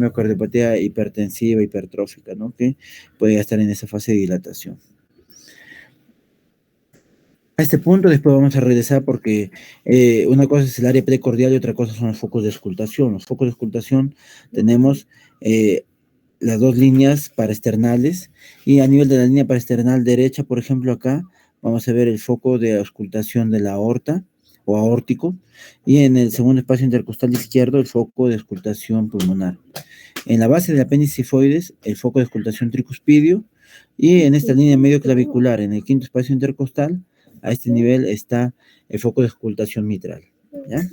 miocardiopatía hipertensiva, hipertrófica, ¿no? Que puede estar en esa fase de dilatación. A este punto después vamos a regresar porque una cosa es el área precordial y otra cosa son los focos de auscultación. Los focos de auscultación tenemos las dos líneas paraesternales y a nivel de la línea paraesternal derecha, por ejemplo, acá vamos a ver el foco de auscultación de la aorta o aórtico y en el segundo espacio intercostal izquierdo el foco de auscultación pulmonar. En la base del apéndice sifoides el foco de auscultación tricuspidio y en esta línea medio clavicular, en el quinto espacio intercostal, a este nivel está el foco de auscultación mitral, ¿ya?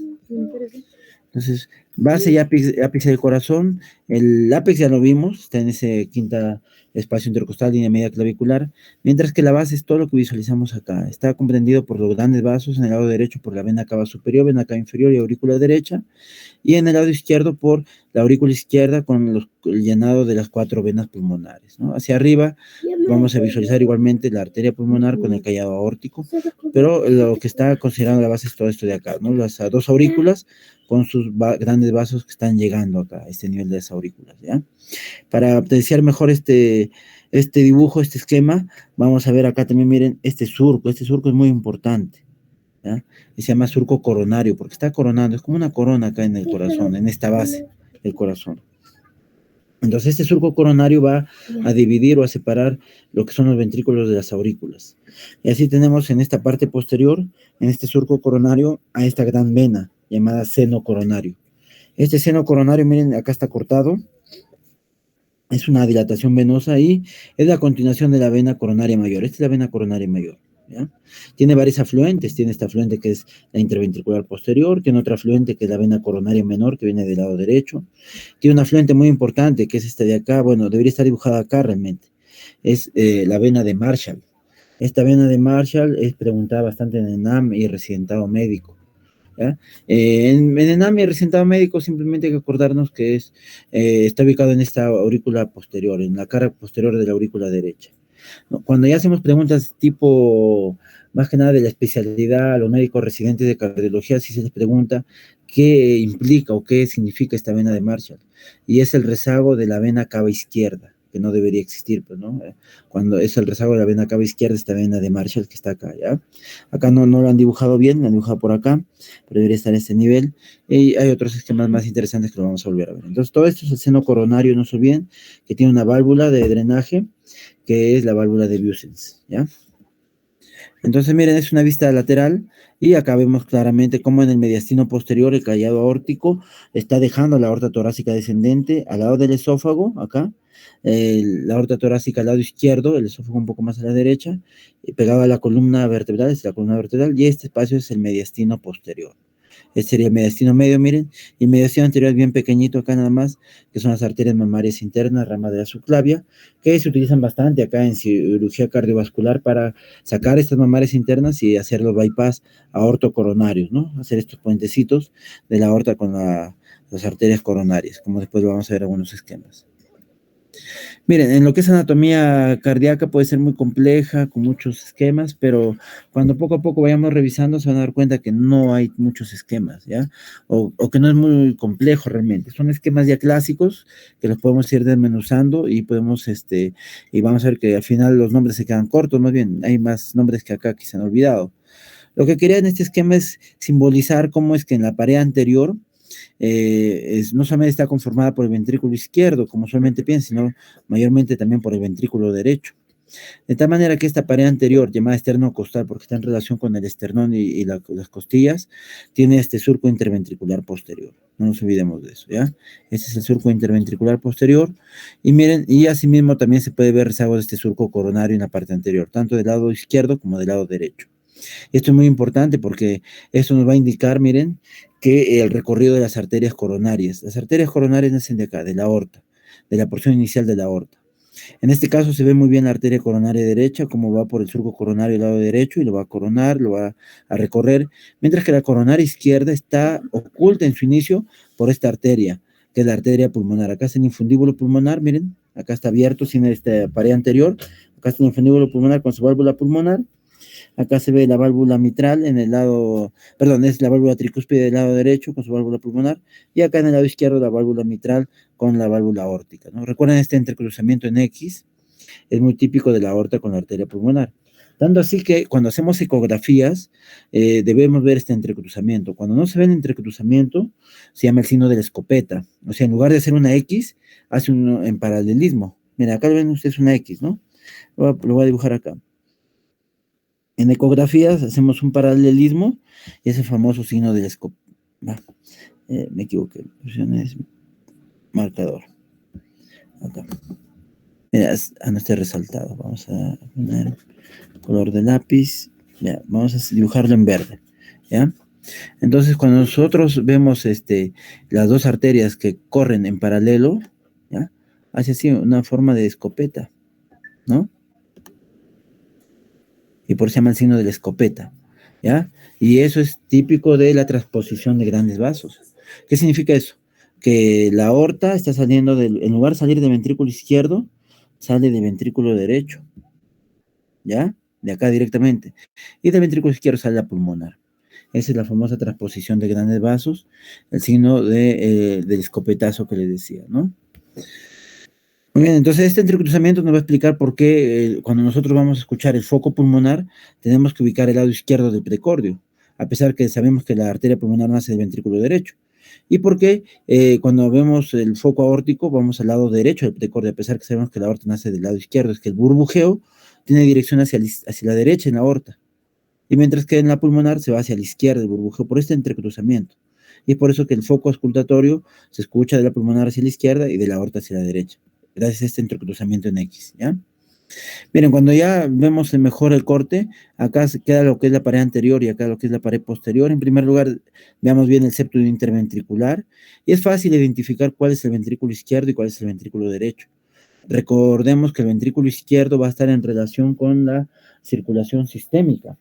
Entonces, base y ápice del corazón, el ápice ya lo vimos, está en ese quinta espacio intercostal, línea media clavicular, mientras que la base es todo lo que visualizamos acá. Está comprendido por los grandes vasos, en el lado derecho por la vena cava superior, vena cava inferior y aurícula derecha, y en el lado izquierdo por la aurícula izquierda con el llenado de las 4 venas pulmonares, ¿no? Hacia arriba vamos a visualizar igualmente la arteria pulmonar con el callado aórtico, pero lo que está considerando la base es todo esto de acá, ¿no? Las 2 aurículas con sus grandes vasos que están llegando acá, a este nivel de las aurículas, ¿ya? Para apreciar mejor este dibujo, este esquema, vamos a ver acá también, miren, este surco es muy importante, ¿ya? Y se llama surco coronario, porque está coronando, es como una corona acá en el corazón, en esta base del corazón. Entonces este surco coronario va a dividir o a separar lo que son los ventrículos de las aurículas. Y así tenemos en esta parte posterior, en este surco coronario, a esta gran vena llamada seno coronario. Este seno coronario, miren, acá está cortado, es una dilatación venosa y es la continuación de la vena coronaria mayor. Esta es la vena coronaria mayor, ¿ya? Tiene varios afluentes, tiene esta afluente que es la interventricular posterior, tiene otra afluente que es la vena coronaria menor que viene del lado derecho, tiene una afluente muy importante que es esta de acá, bueno, debería estar dibujada acá realmente, es la vena de Marshall. Esta vena de Marshall es preguntada bastante en el ENAM y residentado médico. ¿Ya? En ENAM y residentado médico simplemente hay que acordarnos que está ubicado en esta aurícula posterior, en la cara posterior de la aurícula derecha. ¿No? Cuando ya hacemos preguntas tipo, más que nada de la especialidad a los médicos residentes de cardiología, si se les pregunta qué implica o qué significa esta vena de Marshall, y es el rezago de la vena cava izquierda, que no debería existir, pues, ¿no? Cuando es el rezago de la vena cava izquierda, esta vena de Marshall que está acá, ¿ya? Acá no lo han dibujado bien, lo han dibujado por acá, pero debería estar en este nivel, y hay otros esquemas más interesantes que lo vamos a volver a ver. Entonces, todo esto es el seno coronario, no se olviden, que tiene una válvula de drenaje, que es la válvula de Busens, ¿ya? Entonces, miren, es una vista lateral y acá vemos claramente cómo en el mediastino posterior el callado aórtico está dejando la aorta torácica descendente al lado del esófago, acá, la aorta torácica al lado izquierdo, el esófago un poco más a la derecha, pegado a la columna vertebral, es la columna vertebral, y este espacio es el mediastino posterior. Este sería el mediastino medio, miren, y el mediastino anterior es bien pequeñito acá nada más, que son las arterias mamarias internas, rama de la subclavia, que se utilizan bastante acá en cirugía cardiovascular para sacar estas mamarias internas y hacer los bypass aortocoronarios, ¿no? Hacer estos puentecitos de la aorta con las arterias coronarias, como después vamos a ver algunos esquemas. Miren, en lo que es anatomía cardíaca puede ser muy compleja, con muchos esquemas, pero cuando poco a poco vayamos revisando se van a dar cuenta que no hay muchos esquemas, ¿ya? O que no es muy complejo realmente. Son esquemas ya clásicos que los podemos ir desmenuzando y podemos, y vamos a ver que al final los nombres se quedan cortos, más bien, hay más nombres que acá que se han olvidado. Lo que quería en este esquema es simbolizar cómo es que en la pared anterior no solamente está conformada por el ventrículo izquierdo, como usualmente piensa, sino mayormente también por el ventrículo derecho. De tal manera que esta pared anterior, llamada esternocostal, porque está en relación con el esternón y las costillas, tiene este surco interventricular posterior. No nos olvidemos de eso, ¿ya? Este es el surco interventricular posterior. Y miren, y asimismo también se puede ver rezago de este surco coronario en la parte anterior, tanto del lado izquierdo como del lado derecho. Esto es muy importante porque esto nos va a indicar, miren, que el recorrido de las arterias coronarias. Las arterias coronarias nacen de acá, de la aorta, de la porción inicial de la aorta. En este caso se ve muy bien la arteria coronaria derecha, como va por el surco coronario del lado derecho y lo va a coronar, lo va a recorrer, mientras que la coronaria izquierda está oculta en su inicio por esta arteria, que es la arteria pulmonar. Acá está el infundíbulo pulmonar, miren, acá está abierto sin esta pared anterior, acá está el infundíbulo pulmonar con su válvula pulmonar, Acá se ve la válvula mitral en el lado, perdón, es la válvula tricúspide del lado derecho con su válvula pulmonar, y acá en el lado izquierdo la válvula mitral con la válvula aórtica, ¿no? Recuerden este entrecruzamiento en X, es muy típico de la aorta con la arteria pulmonar. Tanto así que cuando hacemos ecografías, debemos ver este entrecruzamiento. Cuando no se ve el entrecruzamiento, se llama el signo de la escopeta. O sea, en lugar de hacer una X, hace uno en paralelismo. Mira, acá ven ustedes una X, ¿no? Lo voy a dibujar acá. En ecografías hacemos un paralelismo y es el famoso signo del escopeta. Me equivoqué. Opciones, marcador. Acá. Mira, no está resaltado. Vamos a poner color de lápiz. Ya, vamos a dibujarlo en verde. ¿Ya? Entonces, cuando nosotros vemos las dos arterias que corren en paralelo, ¿ya? Hace así una forma de escopeta, ¿no? Y por eso se llama el signo de la escopeta, ¿ya? Y eso es típico de la transposición de grandes vasos. ¿Qué significa eso? Que la aorta está saliendo en lugar de salir del ventrículo izquierdo, sale del ventrículo derecho, ¿ya? De acá directamente. Y del ventrículo izquierdo sale la pulmonar. Esa es la famosa transposición de grandes vasos, el signo del escopetazo que les decía, ¿no? Muy bien, entonces este entrecruzamiento nos va a explicar por qué cuando nosotros vamos a escuchar el foco pulmonar, tenemos que ubicar el lado izquierdo del precordio, a pesar que sabemos que la arteria pulmonar nace del ventrículo derecho. Y por qué cuando vemos el foco aórtico, vamos al lado derecho del precordio, a pesar que sabemos que la aorta nace del lado izquierdo, es que el burbujeo tiene dirección hacia la derecha en la aorta. Y mientras que en la pulmonar se va hacia la izquierda el burbujeo por este entrecruzamiento. Y es por eso que el foco auscultatorio se escucha de la pulmonar hacia la izquierda y de la aorta hacia la derecha, gracias a este entrecruzamiento en X, ¿ya? Miren, cuando ya vemos mejor el corte, acá se queda lo que es la pared anterior y acá lo que es la pared posterior. En primer lugar, veamos bien el septo interventricular y es fácil identificar cuál es el ventrículo izquierdo y cuál es el ventrículo derecho. Recordemos que el ventrículo izquierdo va a estar en relación con la circulación sistémica.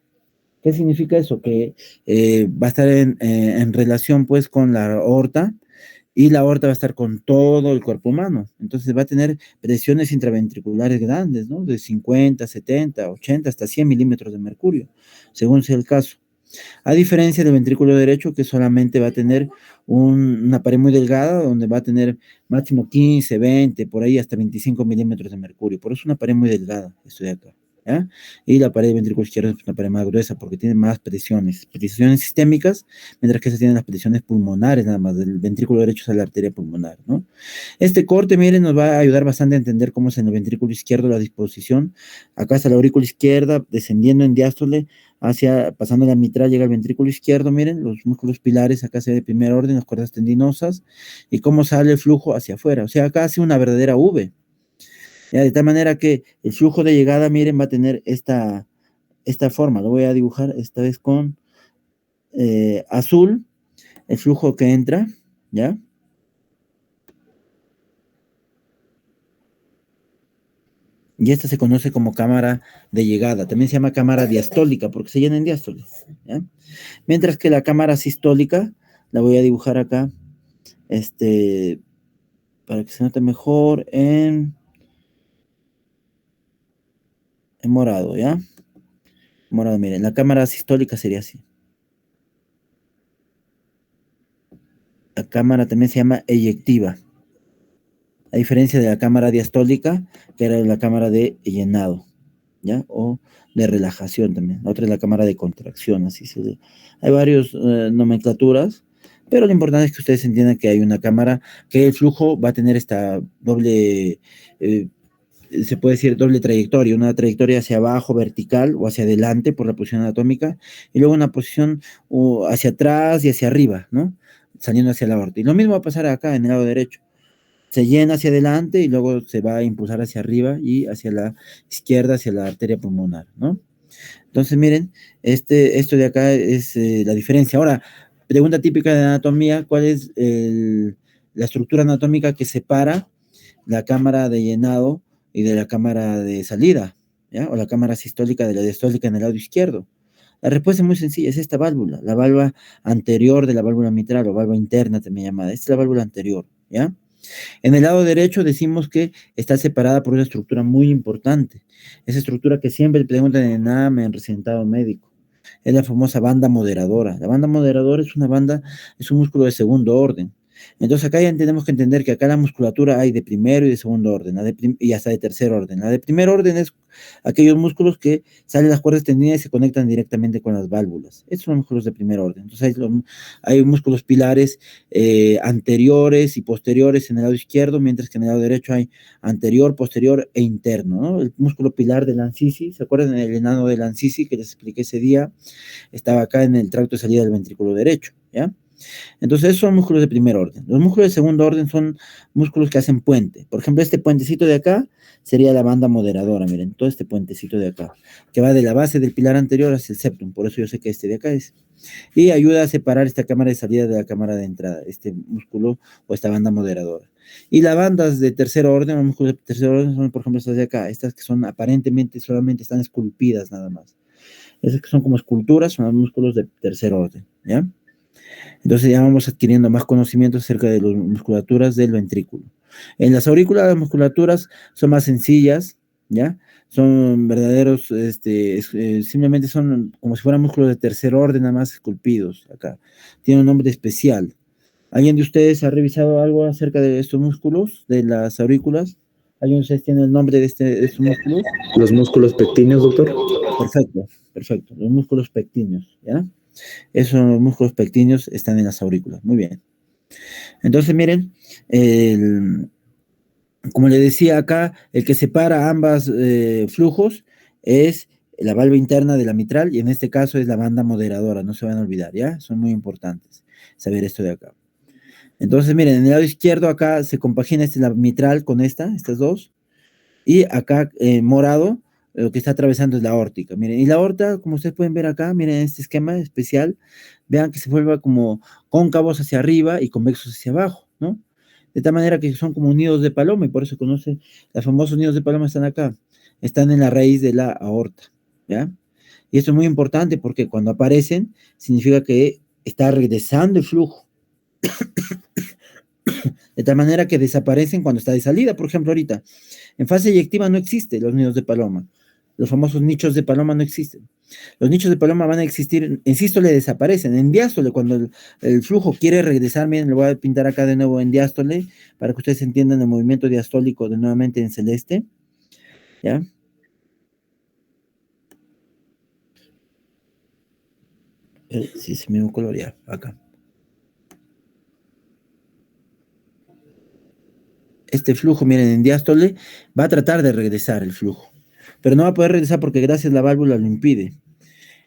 ¿Qué significa eso? Que va a estar en relación pues con la aorta y la aorta va a estar con todo el cuerpo humano. Entonces va a tener presiones intraventriculares grandes, ¿no? De 50, 70, 80, hasta 100 milímetros de mercurio, según sea el caso. A diferencia del ventrículo derecho, que solamente va a tener una pared muy delgada, donde va a tener máximo 15, 20, por ahí hasta 25 milímetros de mercurio. Por eso es una pared muy delgada, esto de acá. ¿Ya? Y la pared del ventrículo izquierdo es una pared más gruesa porque tiene más presiones sistémicas, mientras que se tienen las presiones pulmonares nada más, del ventrículo derecho a la arteria pulmonar, ¿no? Este corte, miren, nos va a ayudar bastante a entender cómo es en el ventrículo izquierdo la disposición. Acá está la aurícula izquierda, descendiendo en diástole, pasando la mitral, llega al ventrículo izquierdo, miren, los músculos pilares, acá se ve de primer orden, las cuerdas tendinosas, y cómo sale el flujo hacia afuera. O sea, acá hace una verdadera V. ¿Ya? De tal manera que el flujo de llegada, miren, va a tener esta forma. Lo voy a dibujar esta vez con azul, el flujo que entra, ¿ya? Y esta se conoce como cámara de llegada. También se llama cámara diastólica porque se llena en diástole, ¿ya? Mientras que la cámara sistólica, la voy a dibujar acá, para que se note mejor en morado, ¿ya? Morado, miren, la cámara sistólica sería así. La cámara también se llama eyectiva, a diferencia de la cámara diastólica, que era la cámara de llenado, ¿ya? O de relajación también. La otra es la cámara de contracción, hay varias nomenclaturas, pero lo importante es que ustedes entiendan que hay una cámara, que el flujo va a tener esta doble, se puede decir doble trayectoria, una trayectoria hacia abajo vertical o hacia adelante por la posición anatómica, y luego una posición hacia atrás y hacia arriba, ¿no? Saliendo hacia la aorta. Y lo mismo va a pasar acá en el lado derecho. Se llena hacia adelante y luego se va a impulsar hacia arriba y hacia la izquierda, hacia la arteria pulmonar, ¿no? Entonces, miren, esto de acá es la diferencia. Ahora, pregunta típica de anatomía, ¿cuál es la estructura anatómica que separa la cámara de llenado y de la cámara de salida, ¿ya? O la cámara sistólica de la diastólica en el lado izquierdo? La respuesta es muy sencilla, es esta válvula, la válvula anterior de la válvula mitral o válvula interna también llamada. Esta es la válvula anterior, ¿ya? En el lado derecho decimos que está separada por una estructura muy importante. Esa estructura que siempre le preguntan en NAM, en recintado médico. Es la famosa banda moderadora. La banda moderadora es una banda, es un músculo de segundo orden. Entonces acá ya tenemos que entender que acá la musculatura hay de primero y de segundo orden, y hasta de tercer orden. La de primer orden es aquellos músculos que salen las cuerdas tendidas y se conectan directamente con las válvulas. Estos son los músculos de primer orden. Entonces hay músculos pilares anteriores y posteriores en el lado izquierdo, mientras que en el lado derecho hay anterior, posterior e interno, ¿no? El músculo pilar de Lancisi, ¿se acuerdan del enano de Lancisi que les expliqué ese día? Estaba acá en el tracto de salida del ventrículo derecho, ¿ya? Entonces, esos son músculos de primer orden. Los músculos de segundo orden son músculos que hacen puente. Por ejemplo, este puentecito de acá sería la banda moderadora, miren, todo este puentecito de acá, que va de la base del pilar anterior hacia el septum, por eso yo sé que este de acá es. Y ayuda a separar esta cámara de salida de la cámara de entrada, este músculo o esta banda moderadora. Y las bandas de tercer orden, los músculos de tercer orden son, por ejemplo, estas de acá, estas que son aparentemente solamente están esculpidas nada más. Esas que son como esculturas son los músculos de tercer orden, ¿ya? Entonces ya vamos adquiriendo más conocimientos acerca de las musculaturas del ventrículo. En las aurículas, las musculaturas son más sencillas, ¿ya? Son verdaderos, simplemente son como si fueran músculos de tercer orden, nada más esculpidos acá. Tiene un nombre especial. ¿Alguien de ustedes ha revisado algo acerca de estos músculos, de las aurículas? ¿Alguien de ustedes tiene el nombre de estos músculos? Los músculos pectíneos, doctor. Perfecto, perfecto. Los músculos pectíneos, ¿ya? Esos músculos pectíneos están en las aurículas. Muy bien. Entonces, miren, como le decía acá, el que separa ambas flujos es la valva interna de la mitral y en este caso es la banda moderadora, no se van a olvidar, ¿ya? Son muy importantes saber esto de acá. Entonces, miren, en el lado izquierdo acá se compagina la mitral con estas dos, y acá morado, lo que está atravesando es la aórtica. Miren, y la aorta, como ustedes pueden ver acá, miren este esquema especial, vean que se vuelve como cóncavos hacia arriba y convexos hacia abajo, ¿no? De tal manera que son como nidos de paloma, y por eso se conoce, los famosos nidos de paloma están acá, están en la raíz de la aorta, ¿ya? Y esto es muy importante porque cuando aparecen, significa que está regresando el flujo, de tal manera que desaparecen cuando está de salida. Por ejemplo, ahorita, en fase eyectiva no existen los nidos de paloma. Los famosos nichos de paloma no existen. Los nichos de paloma van a existir, en sístole desaparecen, en diástole, cuando el flujo quiere regresar, miren, lo voy a pintar acá de nuevo en diástole, para que ustedes entiendan el movimiento diastólico de nuevamente en celeste, ¿ya? Sí, es el mismo color ya, acá. Este flujo, miren, en diástole, va a tratar de regresar el flujo, pero no va a poder regresar porque gracias a la válvula lo impide.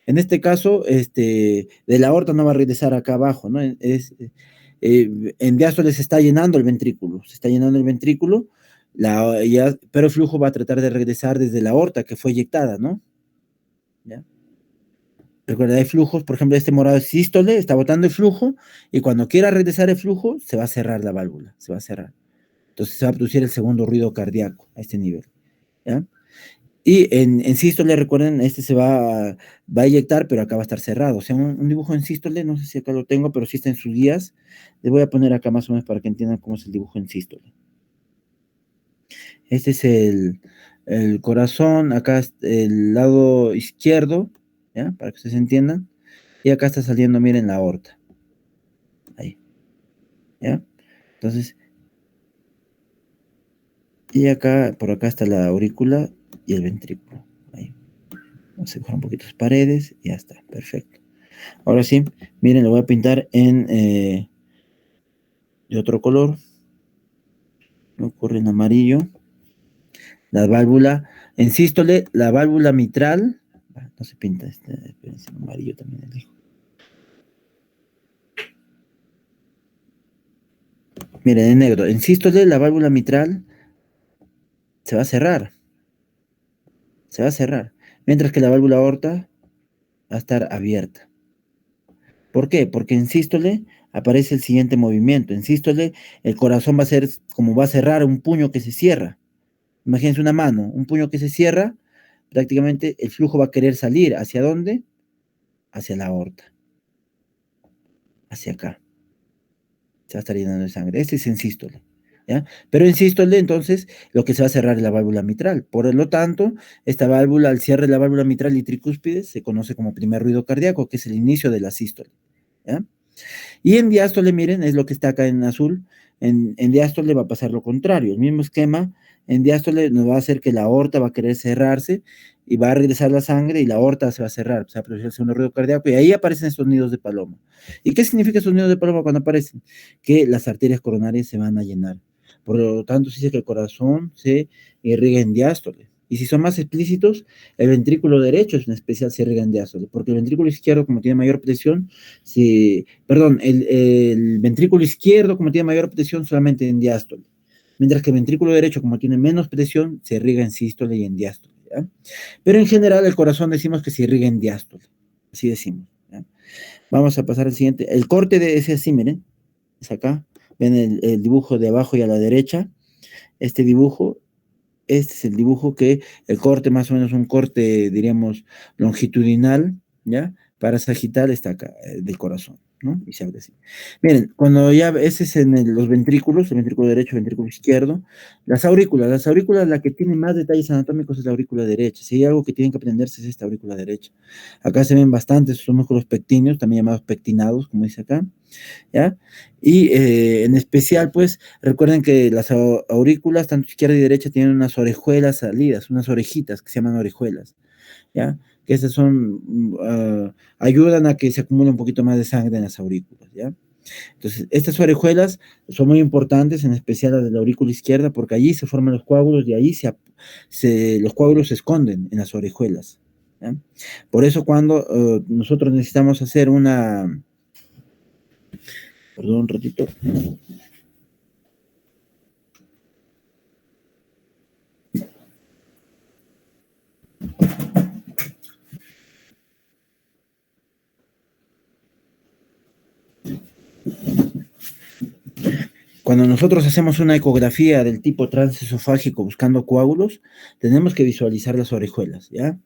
En este caso, de la aorta no va a regresar acá abajo, ¿no? En diástole se está llenando el ventrículo, pero el flujo va a tratar de regresar desde la aorta que fue eyectada, ¿no? ¿Ya? Recuerda, hay flujos, por ejemplo, este morado es sístole, está botando el flujo, y cuando quiera regresar el flujo, se va a cerrar la válvula, se va a cerrar. Entonces se va a producir el segundo ruido cardíaco a este nivel, ¿ya? Y en sístole, recuerden, se va a eyectar, pero acá va a estar cerrado. O sea, un dibujo en sístole, no sé si acá lo tengo, pero sí está en sus guías. Les voy a poner acá más o menos para que entiendan cómo es el dibujo en sístole. Este es el corazón, acá es el lado izquierdo, ¿ya? Para que ustedes entiendan. Y acá está saliendo, miren, la aorta. Ahí, ¿ya? Entonces, y acá, por acá está la aurícula y el ventrículo. Ahí. Vamos a dibujar un poquito las paredes y ya está, perfecto. Ahora sí, miren, lo voy a pintar de otro color. Me ocurre en amarillo. La válvula, en sístole, la válvula mitral. No se pinta en amarillo también elijo. Miren, en negro. En sístole, la válvula mitral se va a cerrar. Se va a cerrar. Mientras que la válvula aorta va a estar abierta. ¿Por qué? Porque en sístole aparece el siguiente movimiento. En sístole, el corazón va a ser como va a cerrar un puño que se cierra. Imagínense una mano, un puño que se cierra, prácticamente el flujo va a querer salir. ¿Hacia dónde? Hacia la aorta. Hacia acá. Se va a estar llenando de sangre. Este es en sístole. ¿ya? Pero en sístole, entonces, lo que se va a cerrar es la válvula mitral. Por lo tanto, esta válvula, al cierre de la válvula mitral y tricúspide, se conoce como primer ruido cardíaco, que es el inicio de la sístole, ¿ya? Y en diástole, miren, es lo que está acá en azul. En diástole va a pasar lo contrario, el mismo esquema. En diástole nos va a hacer que la aorta va a querer cerrarse y va a regresar la sangre y la aorta se va a cerrar, se va a producir el segundo ruido cardíaco y ahí aparecen estos nidos de paloma. ¿Y qué significa estos nidos de paloma cuando aparecen? Que las arterias coronarias se van a llenar. Por lo tanto, se dice que el corazón se irriga en diástole. Y si son más explícitos, el ventrículo derecho en especial se irriga en diástole, porque el ventrículo izquierdo, como tiene mayor presión, el ventrículo izquierdo, como tiene mayor presión, solamente en diástole, mientras que el ventrículo derecho, como tiene menos presión, se irriga en sístole y en diástole, ¿ya? Pero en general el corazón decimos que se irriga en diástole, así decimos, ¿ya? Vamos a pasar al siguiente. El corte de ese así, miren, es acá. Ven el dibujo de abajo y a la derecha. Este dibujo, este es el dibujo que el corte, más o menos un corte, diríamos, longitudinal, ¿ya? Para sagital está acá, del corazón, ¿no? Y se abre así. Miren, cuando ya, ese es en los ventrículos, el ventrículo derecho, el ventrículo izquierdo. Las aurículas, la que tiene más detalles anatómicos es la aurícula derecha. Si hay algo que tienen que aprenderse es esta aurícula derecha. Acá se ven bastantes, son músculos pectíneos, también llamados pectinados, como dice acá, ¿ya? Y en especial, pues, recuerden que las aurículas, tanto izquierda y derecha, tienen unas orejuelas salidas, unas orejitas que se llaman orejuelas, ¿ya? Que esas ayudan a que se acumule un poquito más de sangre en las aurículas, ¿ya? Entonces, estas orejuelas son muy importantes, en especial las de la aurícula izquierda, porque allí se forman los coágulos y allí los coágulos se esconden en las orejuelas, ¿ya? Por eso cuando nosotros necesitamos hacer perdón un ratito. Cuando nosotros hacemos una ecografía del tipo transesofágico buscando coágulos, tenemos que visualizar las orejuelas, ¿ya?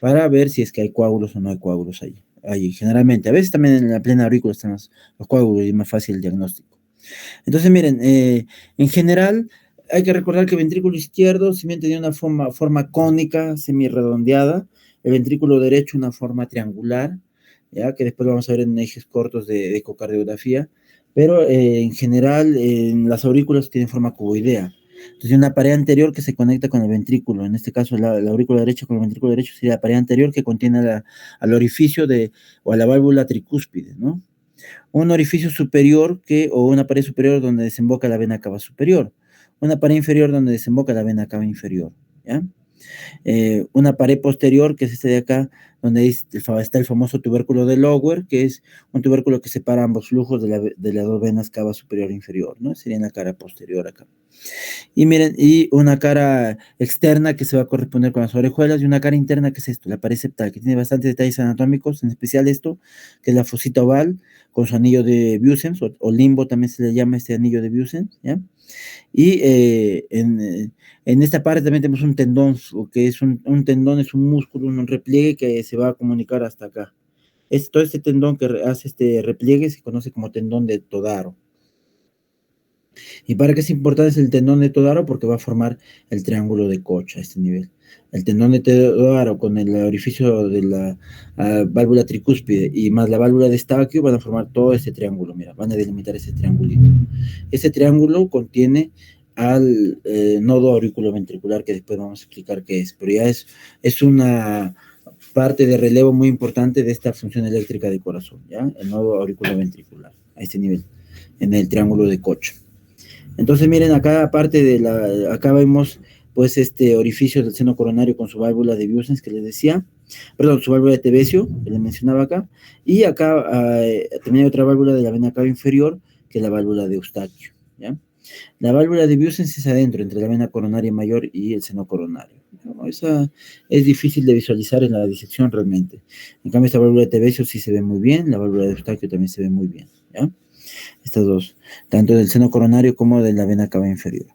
Para ver si es que hay coágulos o no hay coágulos ahí generalmente. A veces también en la plena aurícula están los coágulos y es más fácil el diagnóstico. Entonces, miren, en general hay que recordar que el ventrículo izquierdo, si bien tenía una forma cónica, semi-redondeada, el ventrículo derecho una forma triangular, ya que después vamos a ver en ejes cortos de ecocardiografía, pero en general en las aurículas tienen forma cuboidea. Entonces, una pared anterior que se conecta con el ventrículo, en este caso la aurícula derecha con el ventrículo derecho sería la pared anterior que contiene al orificio o a la válvula tricúspide, ¿no? Un orificio superior o una pared superior donde desemboca la vena cava superior, una pared inferior donde desemboca la vena cava inferior, ¿ya? Una pared posterior, que es este de acá, donde está el famoso tubérculo de Lower, que es un tubérculo que separa ambos flujos de las dos venas cava superior e inferior, ¿no? Sería en la cara posterior acá. Y miren, y una cara externa que se va a corresponder con las orejuelas, y una cara interna que es esto, la pared septal, que tiene bastantes detalles anatómicos, en especial esto, que es la fosita oval, con su anillo de Busens, o limbo también se le llama este anillo de Busens, ¿ya? Y en esta parte también tenemos un tendón, que es un tendón, es un músculo, un repliegue que se va a comunicar hasta acá. Todo este tendón que hace este repliegue se conoce como tendón de Todaro. ¿Y para qué es importante el tendón de Todaro? Porque va a formar el triángulo de Koch a este nivel. El tendón de Todaro con el orificio de la válvula tricúspide y más la válvula de Eustaquio van a formar todo este triángulo, mira, van a delimitar ese triangulito. Ese triángulo contiene al nodo auriculoventricular, que después vamos a explicar qué es, pero ya es una parte de relevo muy importante de esta función eléctrica del corazón, ¿ya? El nodo auriculoventricular, a este nivel, en el triángulo de Koch. Entonces, miren, acá aparte acá vemos pues este orificio del seno coronario con su válvula de Busens que les decía, perdón, su válvula de Tevesio, que les mencionaba acá, y acá también hay otra válvula de la vena cava inferior, que es la válvula de Eustaquio, ¿ya? La válvula de Busens es adentro, entre la vena coronaria mayor y el seno coronario. ¿No? Esa es difícil de visualizar en la disección realmente. En cambio, esta válvula de Tevesio sí se ve muy bien, la válvula de Eustaquio también se ve muy bien, ¿ya? Estas dos, tanto del seno coronario como de la vena cava inferior.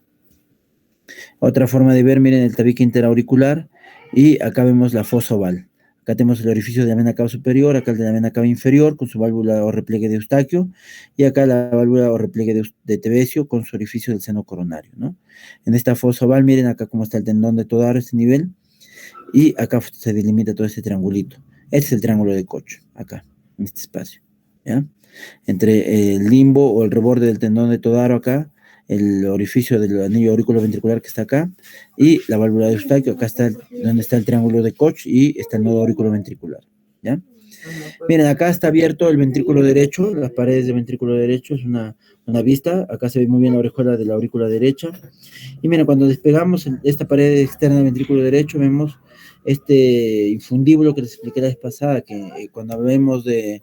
Otra forma de ver, miren el tabique interauricular, y acá vemos la fosa oval. Acá tenemos el orificio de la vena cava superior, acá el de la vena cava inferior con su válvula o repliegue de Eustaquio, y acá la válvula o repliegue de Tebecio con su orificio del seno coronario, ¿no? En esta fosa oval, miren acá cómo está el tendón de Todaro a este nivel, y acá se delimita todo este triangulito. Este es el triángulo de Koch, acá, en este espacio, ¿ya? Entre el limbo o el reborde del tendón de Todaro acá, el orificio del anillo auriculoventricular que está acá, y la válvula de Eustaquio, acá está donde está el triángulo de Koch y está el nodo auriculoventricular, ¿ya? Miren, acá está abierto el ventrículo derecho, las paredes del ventrículo derecho, es una vista, acá se ve muy bien la orejuela de la aurícula derecha, y miren, cuando despegamos esta pared externa del ventrículo derecho, vemos este infundíbulo que les expliqué la vez pasada, que cuando hablemos de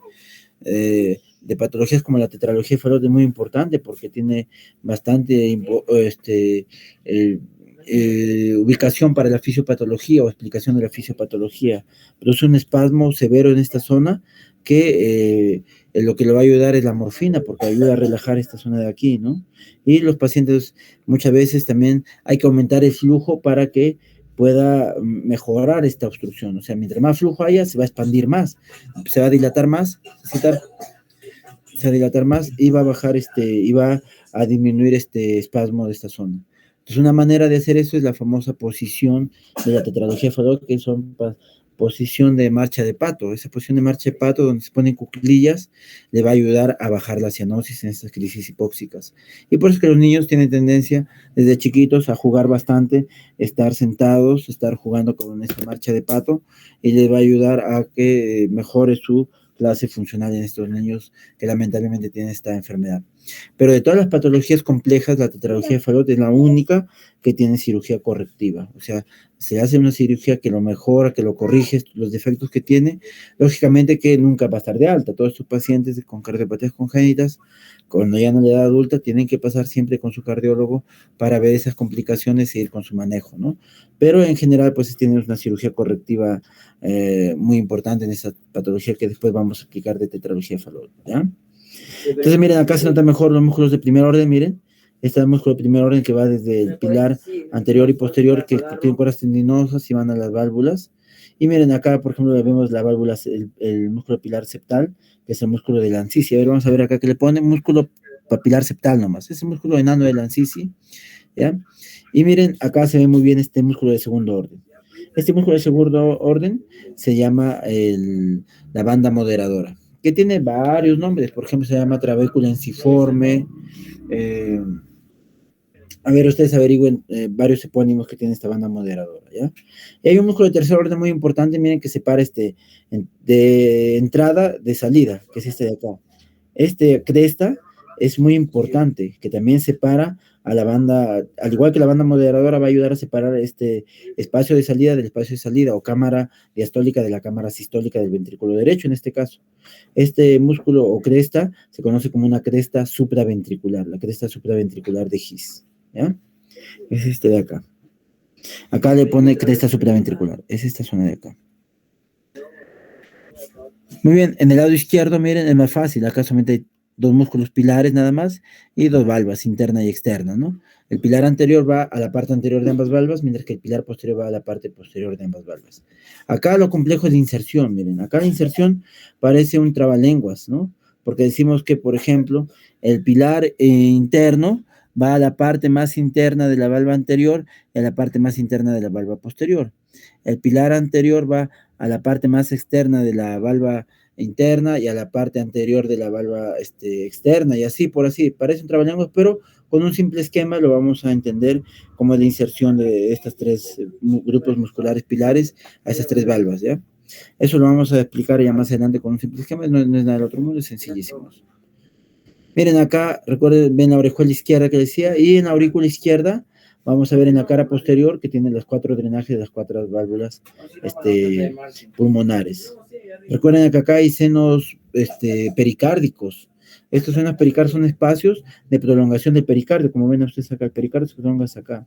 patologías como la tetralogía de Fallot es muy importante porque tiene bastante ubicación para la fisiopatología o explicación de la fisiopatología. Pero es un espasmo severo en esta zona que lo que le va a ayudar es la morfina porque ayuda a relajar esta zona de aquí, ¿no? Y los pacientes muchas veces también hay que aumentar el flujo para que pueda mejorar esta obstrucción. O sea, mientras más flujo haya, se va a expandir más, se va a dilatar más, se va a dilatar más y va a bajar y va a disminuir este espasmo de esta zona. Entonces, una manera de hacer eso es la famosa posición de la tetralogía de Fallot, que son posición de marcha de pato. Esa posición de marcha de pato, donde se ponen cuclillas, le va a ayudar a bajar la cianosis en estas crisis hipóxicas. Y por eso es que los niños tienen tendencia desde chiquitos a jugar bastante, estar sentados, estar jugando con esta marcha de pato, y les va a ayudar a que mejore su clase funcional en estos niños que lamentablemente tienen esta enfermedad. Pero de todas las patologías complejas, la tetralogía de Fallot es la única que tiene cirugía correctiva. O sea, se hace una cirugía que lo mejora, que lo corrige, los defectos que tiene. Lógicamente que nunca va a estar de alta. Todos estos pacientes con cardiopatías congénitas, cuando ya en la edad adulta, tienen que pasar siempre con su cardiólogo para ver esas complicaciones e ir con su manejo, ¿no? Pero en general, pues tienen una cirugía correctiva muy importante en esa patología que después vamos a explicar de tetralogía de Fallot, ¿ya? Entonces, miren, acá se notan mejor los músculos de primer orden, miren. Este es el músculo de primer orden que va desde el pilar anterior y posterior, que tiene cuerdas tendinosas y van a las válvulas. Y miren, acá, por ejemplo, vemos la válvula, el músculo pilar septal, que es el músculo de la ancisis. A ver, vamos a ver acá que le pone músculo papilar septal nomás. Es el músculo enano de la ancisis, ¿ya? Y miren, acá se ve muy bien este músculo de segundo orden. Este músculo de segundo orden se llama la banda moderadora, que tiene varios nombres. Por ejemplo, se llama trabécula enciforme. A ver, ustedes averigüen varios epónimos que tiene esta banda moderadora, ¿ya? Y hay un músculo de tercer orden muy importante, miren, que separa de entrada de salida, que es este de acá. Este cresta es muy importante, que también separa a la banda, al igual que la banda moderadora, va a ayudar a separar este espacio de salida del espacio de salida, o cámara diastólica de la cámara sistólica del ventrículo derecho, en este caso. Este músculo o cresta se conoce como una cresta supraventricular, la cresta supraventricular de His, ¿ya? Es este de acá. Acá le pone cresta supraventricular, es esta zona de acá. Muy bien, en el lado izquierdo, miren, es más fácil, acá solamente hay dos músculos pilares nada más y dos valvas, interna y externa, ¿no? El pilar anterior va a la parte anterior de ambas valvas, mientras que el pilar posterior va a la parte posterior de ambas valvas. Acá lo complejo es la inserción, miren, acá la inserción parece un trabalenguas, ¿no? Porque decimos que, por ejemplo, el pilar interno va a la parte más interna de la valva anterior y a la parte más interna de la valva posterior. El pilar anterior va a la parte más externa de la valva interna y a la parte anterior de la valva externa, y así, por así, parece un trabalenguas, pero con un simple esquema lo vamos a entender como la inserción de estos tres grupos musculares pilares a esas tres valvas, ¿ya? Eso lo vamos a explicar ya más adelante con un simple esquema, no es nada del otro mundo, es sencillísimo. Miren acá, recuerden, ven la orejuela izquierda que decía, y en la aurícula izquierda vamos a ver en la cara posterior que tiene los cuatro drenajes de las cuatro válvulas pulmonares. Recuerden que acá hay senos pericárdicos. Estos zonas pericardiales son espacios de prolongación del pericardio, como ven ustedes acá, el pericardio se prolonga hasta acá.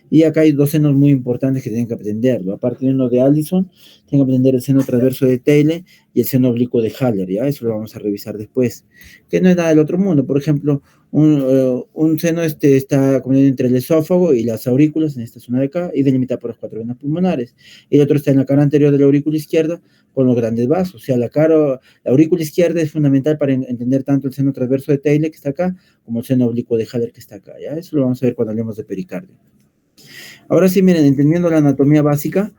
Y acá hay dos senos muy importantes que tienen que aprenderlo. Aparte de uno de Allison, tienen que aprender el seno transverso de Taylor y el seno oblicuo de Haller, ¿ya? Eso lo vamos a revisar después. Que no es nada del otro mundo. Por ejemplo, un seno está combinado entre el esófago y las aurículas en esta zona de acá y delimitado por las 4 venas pulmonares. Y el otro está en la cara anterior de la aurícula izquierda con los grandes vasos. O sea, la aurícula izquierda es fundamental para entender tanto el seno transverso de Taylor que está acá como el seno oblicuo de Haller que está acá, ¿ya? Eso lo vamos a ver cuando hablemos de pericardio. Ahora sí, miren, entendiendo la anatomía básica,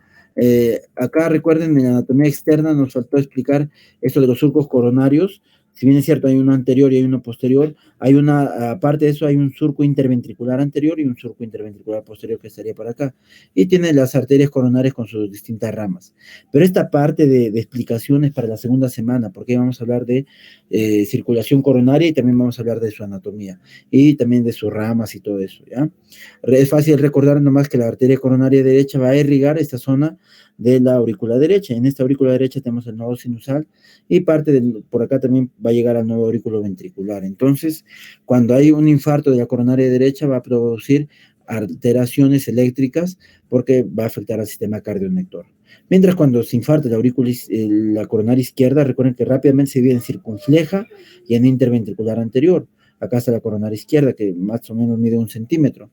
acá recuerden, en la anatomía externa nos faltó explicar esto de los surcos coronarios. Si bien es cierto, hay uno anterior y hay uno posterior, aparte de eso, hay un surco interventricular anterior y un surco interventricular posterior que estaría por acá. Y tiene las arterias coronarias con sus distintas ramas. Pero esta parte de explicación es para la segunda semana, porque vamos a hablar de circulación coronaria y también vamos a hablar de su anatomía y también de sus ramas y todo eso, ¿ya? Es fácil recordar nomás que la arteria coronaria derecha va a irrigar esta zona de la aurícula derecha. En esta aurícula derecha tenemos el nodo sinusal y por acá también va a llegar al nodo aurículo ventricular. Entonces, cuando hay un infarto de la coronaria derecha va a producir alteraciones eléctricas porque va a afectar al sistema cardionector. Mientras cuando se infarta la coronaria izquierda, recuerden que rápidamente se divide en circunfleja y en interventricular anterior. Acá está la coronaria izquierda, que más o menos mide 1 centímetro.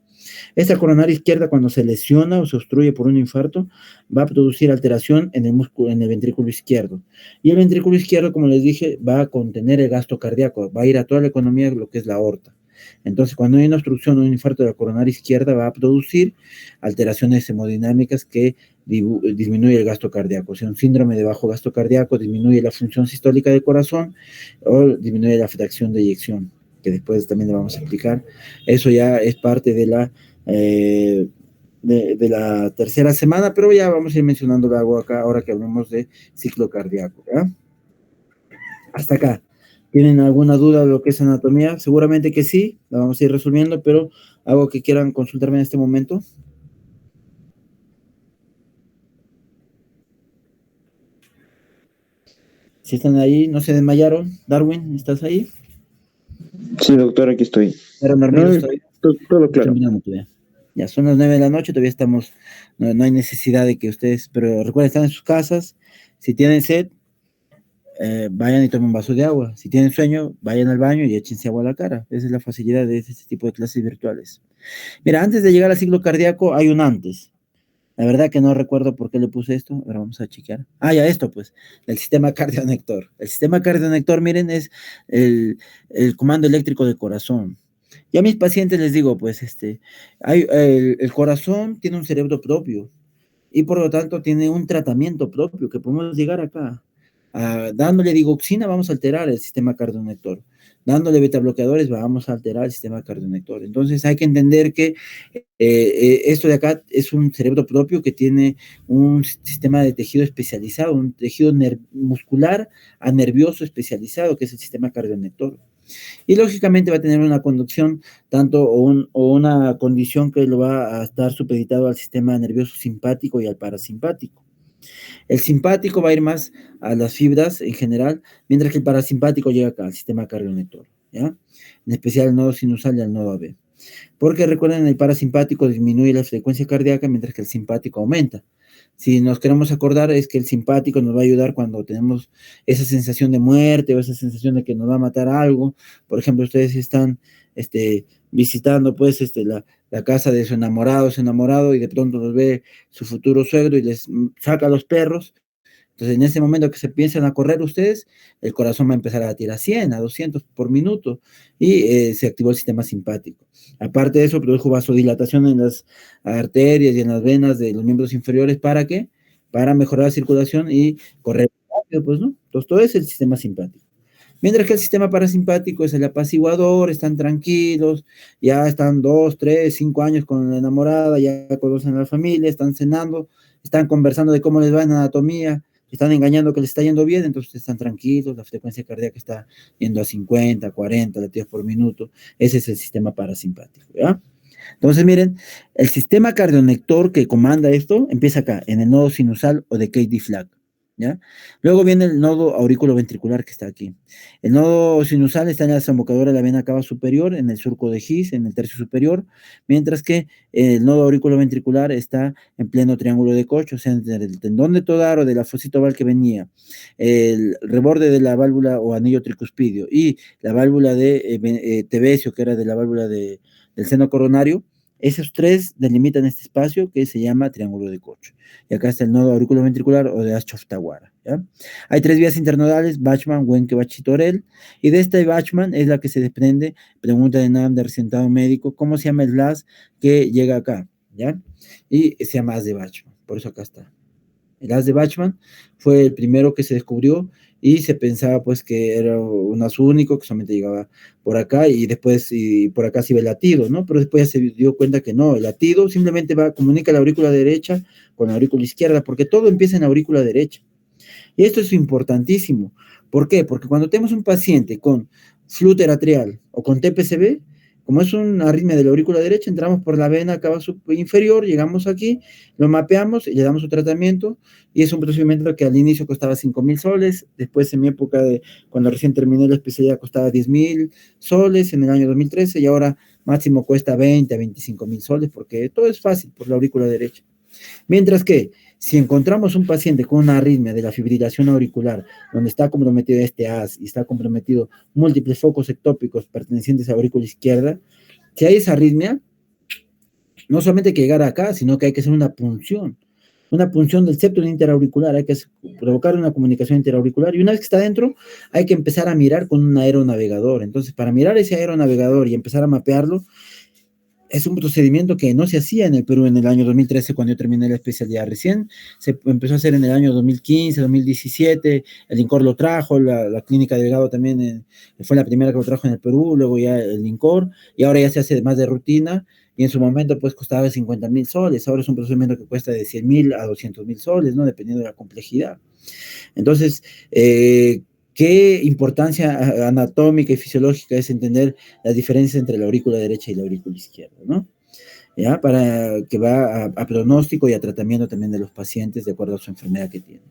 Esta coronaria izquierda, cuando se lesiona o se obstruye por un infarto, va a producir alteración en el músculo, en el ventrículo izquierdo. Y el ventrículo izquierdo, como les dije, va a contener el gasto cardíaco, va a ir a toda la economía de lo que es la aorta. Entonces, cuando hay una obstrucción o un infarto de la coronaria izquierda, va a producir alteraciones hemodinámicas que disminuye el gasto cardíaco. O sea, un síndrome de bajo gasto cardíaco disminuye la función sistólica del corazón o disminuye la fracción de eyección, que después también le vamos a explicar. Eso ya es parte de la tercera semana, pero ya vamos a ir mencionando algo acá, ahora que hablamos de ciclo cardíaco, ¿ya? Hasta acá. ¿Tienen alguna duda de lo que es anatomía? Seguramente que sí, la vamos a ir resolviendo, pero algo que quieran consultarme en este momento. Si están ahí, no se desmayaron. Darwin, ¿estás ahí? Sí, doctor, aquí estoy. ¿Eran dormidos todavía? Todo claro. Ya son las 9 de la noche, todavía estamos, no hay necesidad de que ustedes, pero recuerden, están en sus casas. Si tienen sed, vayan y tomen un vaso de agua. Si tienen sueño, vayan al baño y échense agua a la cara. Esa es la facilidad de este tipo de clases virtuales. Mira, antes de llegar al ciclo cardíaco, hay un antes. La verdad que no recuerdo por qué le puse esto. Ahora vamos a chequear. Ya esto, pues, el sistema cardionector. El sistema cardionector, miren, es el comando eléctrico del corazón. Y a mis pacientes les digo, pues, el corazón tiene un cerebro propio y por lo tanto tiene un tratamiento propio que podemos llegar acá. Dándole digoxina vamos a alterar el sistema cardionector. Dándole beta bloqueadores vamos a alterar el sistema cardionector. Entonces hay que entender que esto de acá es un cerebro propio que tiene un sistema de tejido especializado, un tejido muscular a nervioso especializado, que es el sistema cardionector. Y lógicamente va a tener una conducción o una condición que lo va a estar supeditado al sistema nervioso simpático y al parasimpático. El simpático va a ir más a las fibras en general, mientras que el parasimpático llega acá, al sistema cardionector, ¿ya? En especial al nodo sinusal y al nodo AB. Porque recuerden, el parasimpático disminuye la frecuencia cardíaca, mientras que el simpático aumenta. Si nos queremos acordar, es que el simpático nos va a ayudar cuando tenemos esa sensación de muerte o esa sensación de que nos va a matar algo. Por ejemplo, ustedes están visitando pues la casa de su enamorado y de pronto los ve su futuro suegro y les saca a los perros. Entonces, en ese momento que se piensan a correr ustedes, el corazón va a empezar a latir a 100, a 200 por minuto y se activó el sistema simpático. Aparte de eso, produjo vasodilatación en las arterias y en las venas de los miembros inferiores. ¿Para qué? Para mejorar la circulación y correr rápido, pues, ¿no? Entonces, todo es el sistema simpático. Mientras que el sistema parasimpático es el apaciguador, están tranquilos, ya están 2, 3, 5 años con la enamorada, ya conocen a la familia, están cenando, están conversando de cómo les va en anatomía, están engañando que les está yendo bien, entonces están tranquilos, la frecuencia cardíaca está yendo a 50, 40 latidos por minuto. Ese es el sistema parasimpático, ¿ya? Entonces, miren, el sistema cardionector que comanda esto empieza acá, en el nodo sinusal o de Katie-Flack, ¿ya? Luego viene el nodo aurículo-ventricular que está aquí. El nodo sinusal está en la desembocadura de la vena cava superior, en el surco de His, en el tercio superior, mientras que el nodo aurículo-ventricular está en pleno triángulo de Koch, o sea, entre el tendón de Todaro de la fosita oval que venía, el reborde de la válvula o anillo tricuspidio y la válvula de Tevesio, que era de la válvula del seno coronario. Esos tres delimitan este espacio que se llama triángulo de Koch. Y acá está el nodo auriculoventricular o de Aschoff-Tawara, ¿ya? Hay tres vías internodales, Bachmann, Wenke, Bachitorel, y de esta Bachmann es la que se desprende, pregunta de NAM de recientado médico, ¿cómo se llama el LAS que llega acá? ¿Ya? Y se llama as de Bachmann, por eso acá está. El as de Bachmann fue el primero que se descubrió y se pensaba pues que era un as único que solamente llegaba por acá y después y por acá se iba el latido, ¿no? Pero después ya se dio cuenta que no, el latido simplemente comunica la aurícula derecha con la aurícula izquierda, porque todo empieza en la aurícula derecha. Y esto es importantísimo. ¿Por qué? Porque cuando tenemos un paciente con flúter atrial o con TPCB, como es una arritmia de la aurícula derecha, entramos por la vena cava inferior, llegamos aquí, lo mapeamos y le damos su tratamiento. Y es un procedimiento que al inicio costaba 5,000 soles, después en mi época, cuando recién terminé la especialidad, costaba 10,000 soles en el año 2013 y ahora máximo cuesta 20 a 25,000 soles porque todo es fácil por la aurícula derecha. Mientras que si encontramos un paciente con una arritmia de la fibrilación auricular, donde está comprometido este as y está comprometido múltiples focos ectópicos pertenecientes a la aurícula izquierda, si hay esa arritmia, no solamente hay que llegar acá, sino que hay que hacer una punción del septo interauricular, hay que provocar una comunicación interauricular, y una vez que está dentro, hay que empezar a mirar con un aeronavegador. Entonces, para mirar ese aeronavegador y empezar a mapearlo, es un procedimiento que no se hacía en el Perú en el año 2013 cuando yo terminé la especialidad. Recién se empezó a hacer en el año 2015, 2017, el INCOR lo trajo, la clínica Delgado también fue la primera que lo trajo en el Perú, luego ya el INCOR, y ahora ya se hace más de rutina, y en su momento pues costaba 50,000 soles, ahora es un procedimiento que cuesta de 100,000 a 200,000 soles, ¿no? Dependiendo de la complejidad. Entonces, ¿qué importancia anatómica y fisiológica es entender las diferencias entre la aurícula derecha y la aurícula izquierda, ¿no? ¿Ya? Para que va a pronóstico y a tratamiento también de los pacientes de acuerdo a su enfermedad que tienen.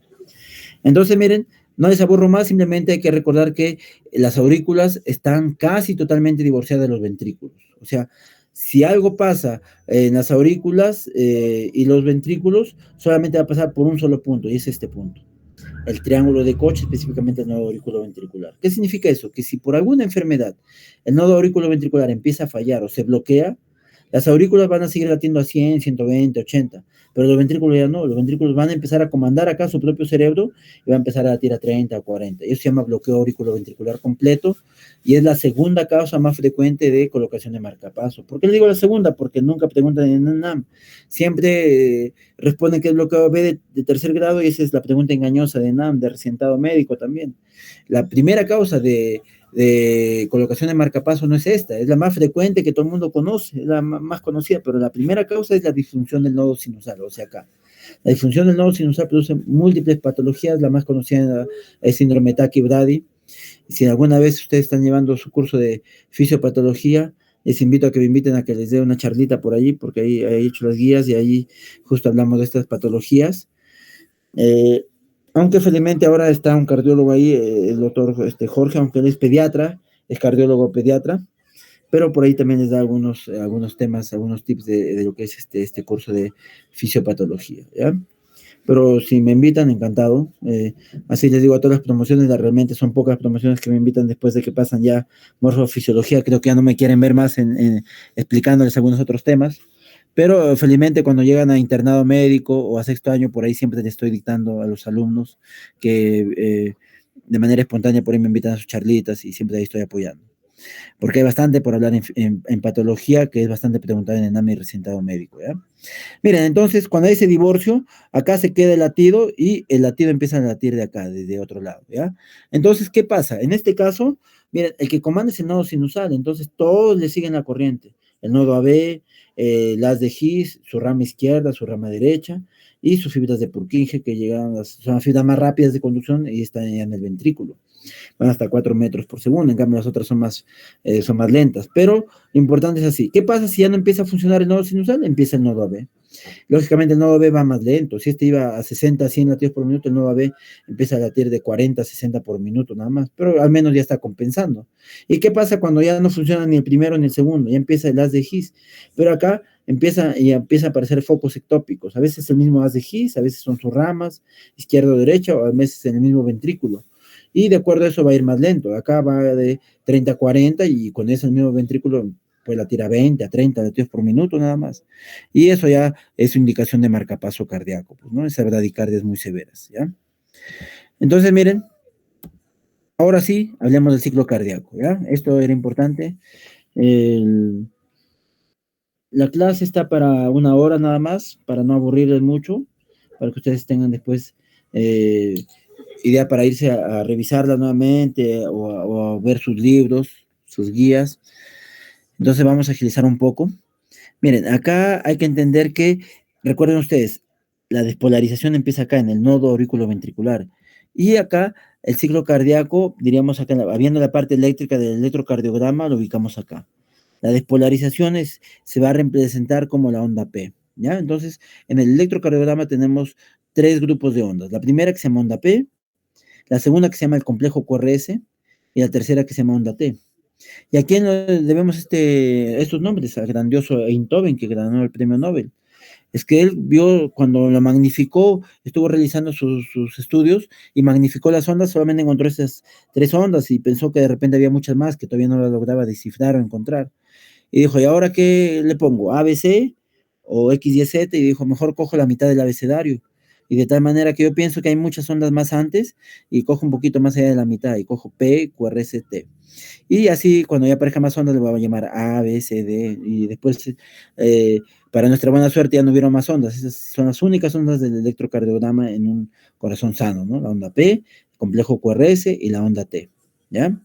Entonces, miren, no les aburro más, simplemente hay que recordar que las aurículas están casi totalmente divorciadas de los ventrículos. O sea, si algo pasa en las aurículas y los ventrículos, solamente va a pasar por un solo punto, y es este punto. El triángulo de Koch, específicamente el nodo auriculoventricular. ¿Qué significa eso? Que si por alguna enfermedad el nodo auriculoventricular empieza a fallar o se bloquea, las aurículas van a seguir latiendo a 100, 120, 80, pero los ventrículos ya no, los ventrículos van a empezar a comandar acá su propio cerebro y va a empezar a latir a 30 o 40. Eso se llama bloqueo auriculoventricular completo y es la segunda causa más frecuente de colocación de marcapaso. ¿Por qué le digo la segunda? Porque nunca preguntan en el NAM. Siempre responden que es bloqueo B de tercer grado y esa es la pregunta engañosa de NAM, de recientado médico también. La primera causa de colocación de marcapaso no es esta, es la más frecuente que todo el mundo conoce, es la más conocida, pero la primera causa es la disfunción del nodo sinusal, o sea acá. La disfunción del nodo sinusal produce múltiples patologías, la más conocida es síndrome Taki-Brady. Si alguna vez ustedes están llevando su curso de fisiopatología, les invito a que me inviten a que les dé una charlita por allí, porque ahí he hecho las guías y ahí justo hablamos de estas patologías. Aunque felizmente ahora está un cardiólogo ahí, el doctor Jorge, aunque él es pediatra, es cardiólogo pediatra, pero por ahí también les da algunos temas, algunos tips de lo que es este curso de fisiopatología, ¿ya? Pero si me invitan, encantado. Así les digo, a todas las promociones, realmente son pocas promociones que me invitan después de que pasan ya morfofisiología, creo que ya no me quieren ver más explicándoles algunos otros temas. Pero felizmente cuando llegan a internado médico o a sexto año, por ahí siempre les estoy dictando a los alumnos que de manera espontánea por ahí me invitan a sus charlitas y siempre ahí estoy apoyando. Porque hay bastante por hablar en patología, que es bastante preguntado en el NAMI recientado médico, ¿ya? Miren, entonces, cuando hay ese divorcio, acá se queda el latido y el latido empieza a latir de acá, desde otro lado, ¿ya? Entonces, ¿qué pasa? En este caso, miren, el que comanda es el nodo sinusal, entonces todos le siguen la corriente. El nodo AB, las de His, su rama izquierda, su rama derecha, y sus fibras de Purkinje, que son las fibras más rápidas de conducción y están ya en el ventrículo. Van hasta 4 metros por segundo, en cambio las otras son más lentas, pero lo importante es así. ¿Qué pasa si ya no empieza a funcionar el nodo sinusal? Empieza el nodo AB. Lógicamente el nodo B va más lento. Si este iba a 60, 100 latidos por minuto, el nodo B empieza a latir de 40, 60 por minuto nada más, pero al menos ya está compensando. ¿Y qué pasa cuando ya no funciona ni el primero ni el segundo? Ya empieza el haz de His, pero acá empieza a aparecer focos ectópicos. A veces el mismo haz de His, a veces son sus ramas, izquierda o derecha, o a veces en el mismo ventrículo. Y de acuerdo a eso va a ir más lento. Acá va de 30 a 40 y con ese mismo ventrículo pues la tira 20 a 30 latidos por minuto nada más. Y eso ya es indicación de marcapaso cardíaco, pues, ¿no? Esas bradicardias muy severas, ¿ya? Entonces, miren, ahora sí, hablemos del ciclo cardíaco, ¿ya? Esto era importante. La clase está para 1 hora nada más, para no aburrirles mucho, para que ustedes tengan después idea para irse a revisarla nuevamente o a ver sus libros, sus guías. Entonces vamos a agilizar un poco. Miren, acá hay que entender que, recuerden ustedes, la despolarización empieza acá en el nodo auriculoventricular. Y acá el ciclo cardíaco, diríamos acá, habiendo la parte eléctrica del electrocardiograma, lo ubicamos acá. La despolarización se va a representar como la onda P, ¿ya? Entonces, en el electrocardiograma tenemos 3 grupos de ondas. La primera que se llama onda P, la segunda que se llama el complejo QRS y la tercera que se llama onda T. ¿Y a quién le debemos estos nombres? Al grandioso Einthoven, que ganó el premio Nobel. Es que él vio, cuando lo magnificó, estuvo realizando sus estudios y magnificó las ondas, solamente encontró esas 3 ondas y pensó que de repente había muchas más que todavía no las lograba descifrar o encontrar. Y dijo, ¿y ahora qué le pongo? ¿ABC o X, Y, Z? Y dijo, mejor cojo la mitad del abecedario. Y de tal manera que yo pienso que hay muchas ondas más antes y cojo un poquito más allá de la mitad y cojo P, QRS, T. Y así, cuando ya aparezca más ondas, le voy a llamar A, B, C, D. Y después, para nuestra buena suerte, ya no hubieron más ondas. Esas son las únicas ondas del electrocardiograma en un corazón sano, ¿no? La onda P, el complejo QRS y la onda T, ¿ya?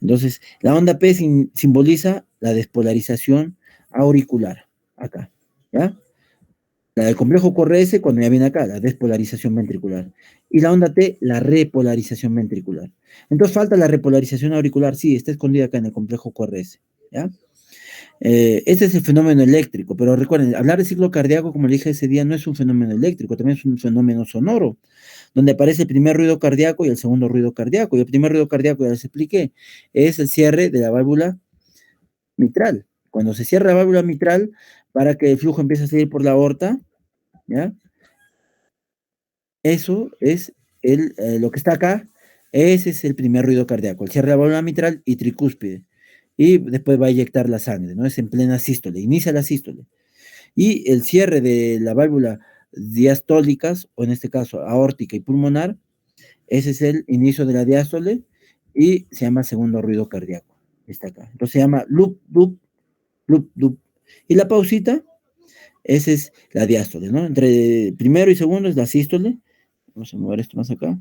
Entonces, la onda P simboliza la despolarización auricular, acá, ¿ya? La del complejo QRS, cuando ya viene acá, la despolarización ventricular. Y la onda T, la repolarización ventricular. Entonces falta la repolarización auricular, sí, está escondida acá en el complejo QRS, ¿ya? Este es el fenómeno eléctrico, pero recuerden, hablar de ciclo cardíaco, como le dije ese día, no es un fenómeno eléctrico, también es un fenómeno sonoro, donde aparece el primer ruido cardíaco y el segundo ruido cardíaco. Y el primer ruido cardíaco, ya les expliqué, es el cierre de la válvula mitral. Cuando se cierra la válvula mitral, para que el flujo empiece a salir por la aorta, ¿ya? Eso es lo que está acá, ese es el primer ruido cardíaco, el cierre de la válvula mitral y tricúspide. Y después va a eyectar la sangre, ¿no? Es en plena sístole, inicia la sístole. Y el cierre de la válvula diastólicas, o en este caso aórtica y pulmonar, ese es el inicio de la diástole y se llama segundo ruido cardíaco. Está acá. Entonces se llama loop, loop, loop, loop. Y la pausita, esa es la diástole, ¿no? Entre primero y segundo es la sístole. Vamos a mover esto más acá.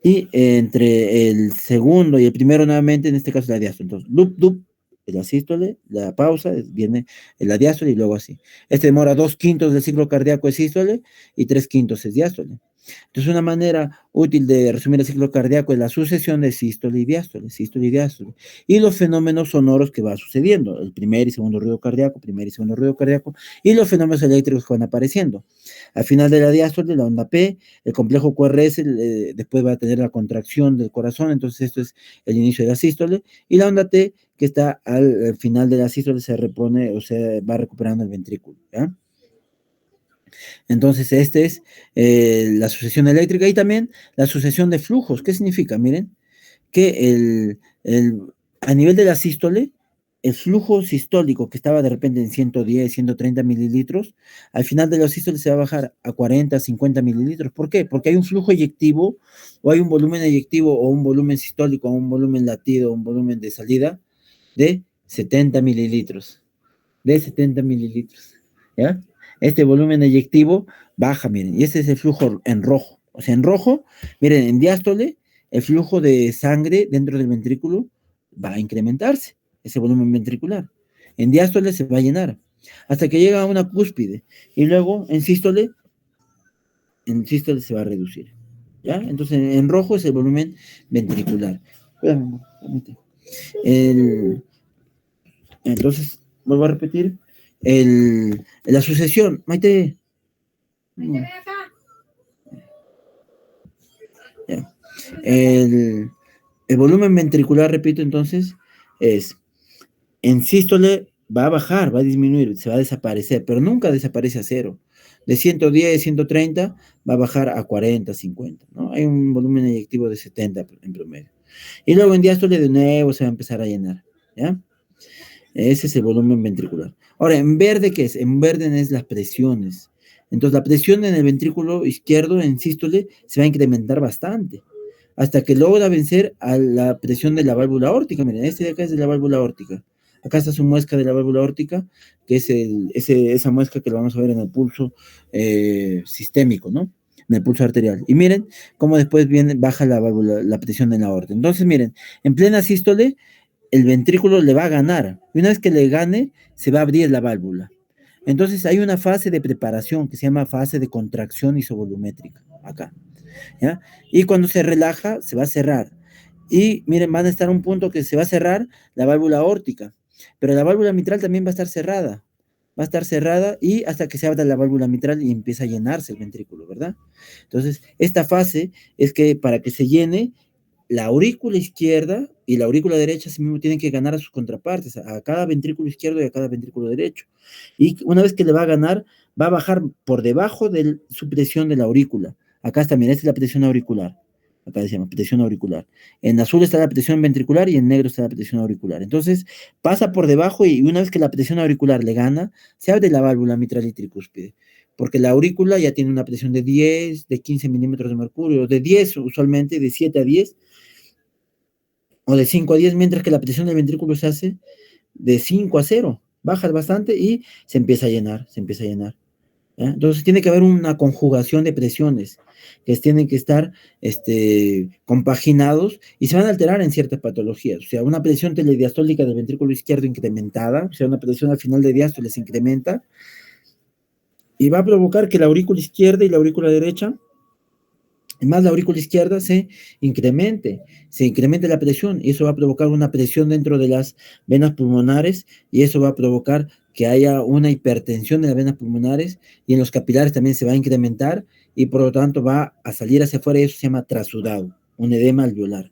Y entre el segundo y el primero nuevamente, en este caso la diástole. Entonces, loop, loop, es la sístole, la pausa, viene la diástole y luego así. Este demora 2/5 del ciclo cardíaco de sístole y 3/5 es diástole. Entonces, una manera útil de resumir el ciclo cardíaco es la sucesión de sístole y diástole, sístole y diástole, y los fenómenos sonoros que va sucediendo, el primer y segundo ruido cardíaco, primer y segundo ruido cardíaco, y los fenómenos eléctricos que van apareciendo. Al final de la diástole, la onda P, el complejo QRS, después va a tener la contracción del corazón, entonces esto es el inicio de la sístole, y la onda T, que está al final de la sístole, se repone, o sea, va recuperando el ventrículo, ¿ya? Entonces, este es la sucesión eléctrica y también la sucesión de flujos. ¿Qué significa? Miren, que a nivel de la sístole, el flujo sistólico que estaba de repente en 110, 130 mililitros, al final de la sístole se va a bajar a 40, 50 mililitros. ¿Por qué? Porque hay un flujo eyectivo, o hay un volumen eyectivo, o un volumen sistólico, o un volumen latido, o un volumen de salida de 70 mililitros. De 70 mililitros. ¿Ya? Este volumen eyectivo baja, miren, y ese es el flujo en rojo. O sea, en rojo, miren, en diástole, el flujo de sangre dentro del ventrículo va a incrementarse, ese volumen ventricular. En diástole se va a llenar, hasta que llega a una cúspide, y luego en sístole se va a reducir. ¿Ya? Entonces, en rojo es el volumen ventricular. Entonces, vuelvo a repetir, la sucesión, Maite. Ya. El volumen ventricular, repito, entonces, es en sístole va a bajar, va a disminuir, se va a desaparecer, pero nunca desaparece a cero. De 110, 130 va a bajar a 40, 50, ¿no? Hay un volumen eyectivo de 70 en promedio. Y luego en diástole de nuevo se va a empezar a llenar, ¿ya? Ese es el volumen ventricular. Ahora, ¿en verde qué es? En verde es las presiones. Entonces, la presión en el ventrículo izquierdo, en sístole, se va a incrementar bastante, hasta que logra vencer a la presión de la válvula aórtica. Miren, este de acá es de la válvula aórtica. Acá está su muesca de la válvula aórtica, que es esa muesca que lo vamos a ver en el pulso sistémico, ¿no? En el pulso arterial. Y miren cómo después baja la presión en la aorta. Entonces, miren, en plena sístole, el ventrículo le va a ganar. Y una vez que le gane, se va a abrir la válvula. Entonces, hay una fase de preparación que se llama fase de contracción isovolumétrica, acá. ¿Ya? Y cuando se relaja, se va a cerrar. Y miren, van a estar un punto que se va a cerrar la válvula aórtica, pero la válvula mitral también va a estar cerrada. Va a estar cerrada y hasta que se abra la válvula mitral y empieza a llenarse el ventrículo, ¿verdad? Entonces, esta fase es que para que se llene, la aurícula izquierda y la aurícula derecha sí mismo tienen que ganar a sus contrapartes, a cada ventrículo izquierdo y a cada ventrículo derecho. Y una vez que le va a ganar, va a bajar por debajo de su presión de la aurícula. Acá está, mira, esta es la presión auricular. Acá decíamos, presión auricular. En azul está la presión ventricular y en negro está la presión auricular. Entonces, pasa por debajo y una vez que la presión auricular le gana, se abre la válvula mitral y tricúspide. Porque la aurícula ya tiene una presión de 10, de 15 milímetros de mercurio, de 10 usualmente, de 7 a 10, o de 5 a 10, mientras que la presión del ventrículo se hace de 5 a 0. Baja bastante y se empieza a llenar, se empieza a llenar. ¿Ya? Entonces tiene que haber una conjugación de presiones que tienen que estar compaginados y se van a alterar en ciertas patologías. O sea, una presión telediastólica del ventrículo izquierdo incrementada, o sea, una presión al final de diástole se incrementa y va a provocar que la aurícula izquierda y la aurícula derecha, más la aurícula izquierda, se incremente la presión y eso va a provocar una presión dentro de las venas pulmonares y eso va a provocar que haya una hipertensión de las venas pulmonares y en los capilares también se va a incrementar y por lo tanto va a salir hacia afuera y eso se llama trasudado, un edema alveolar.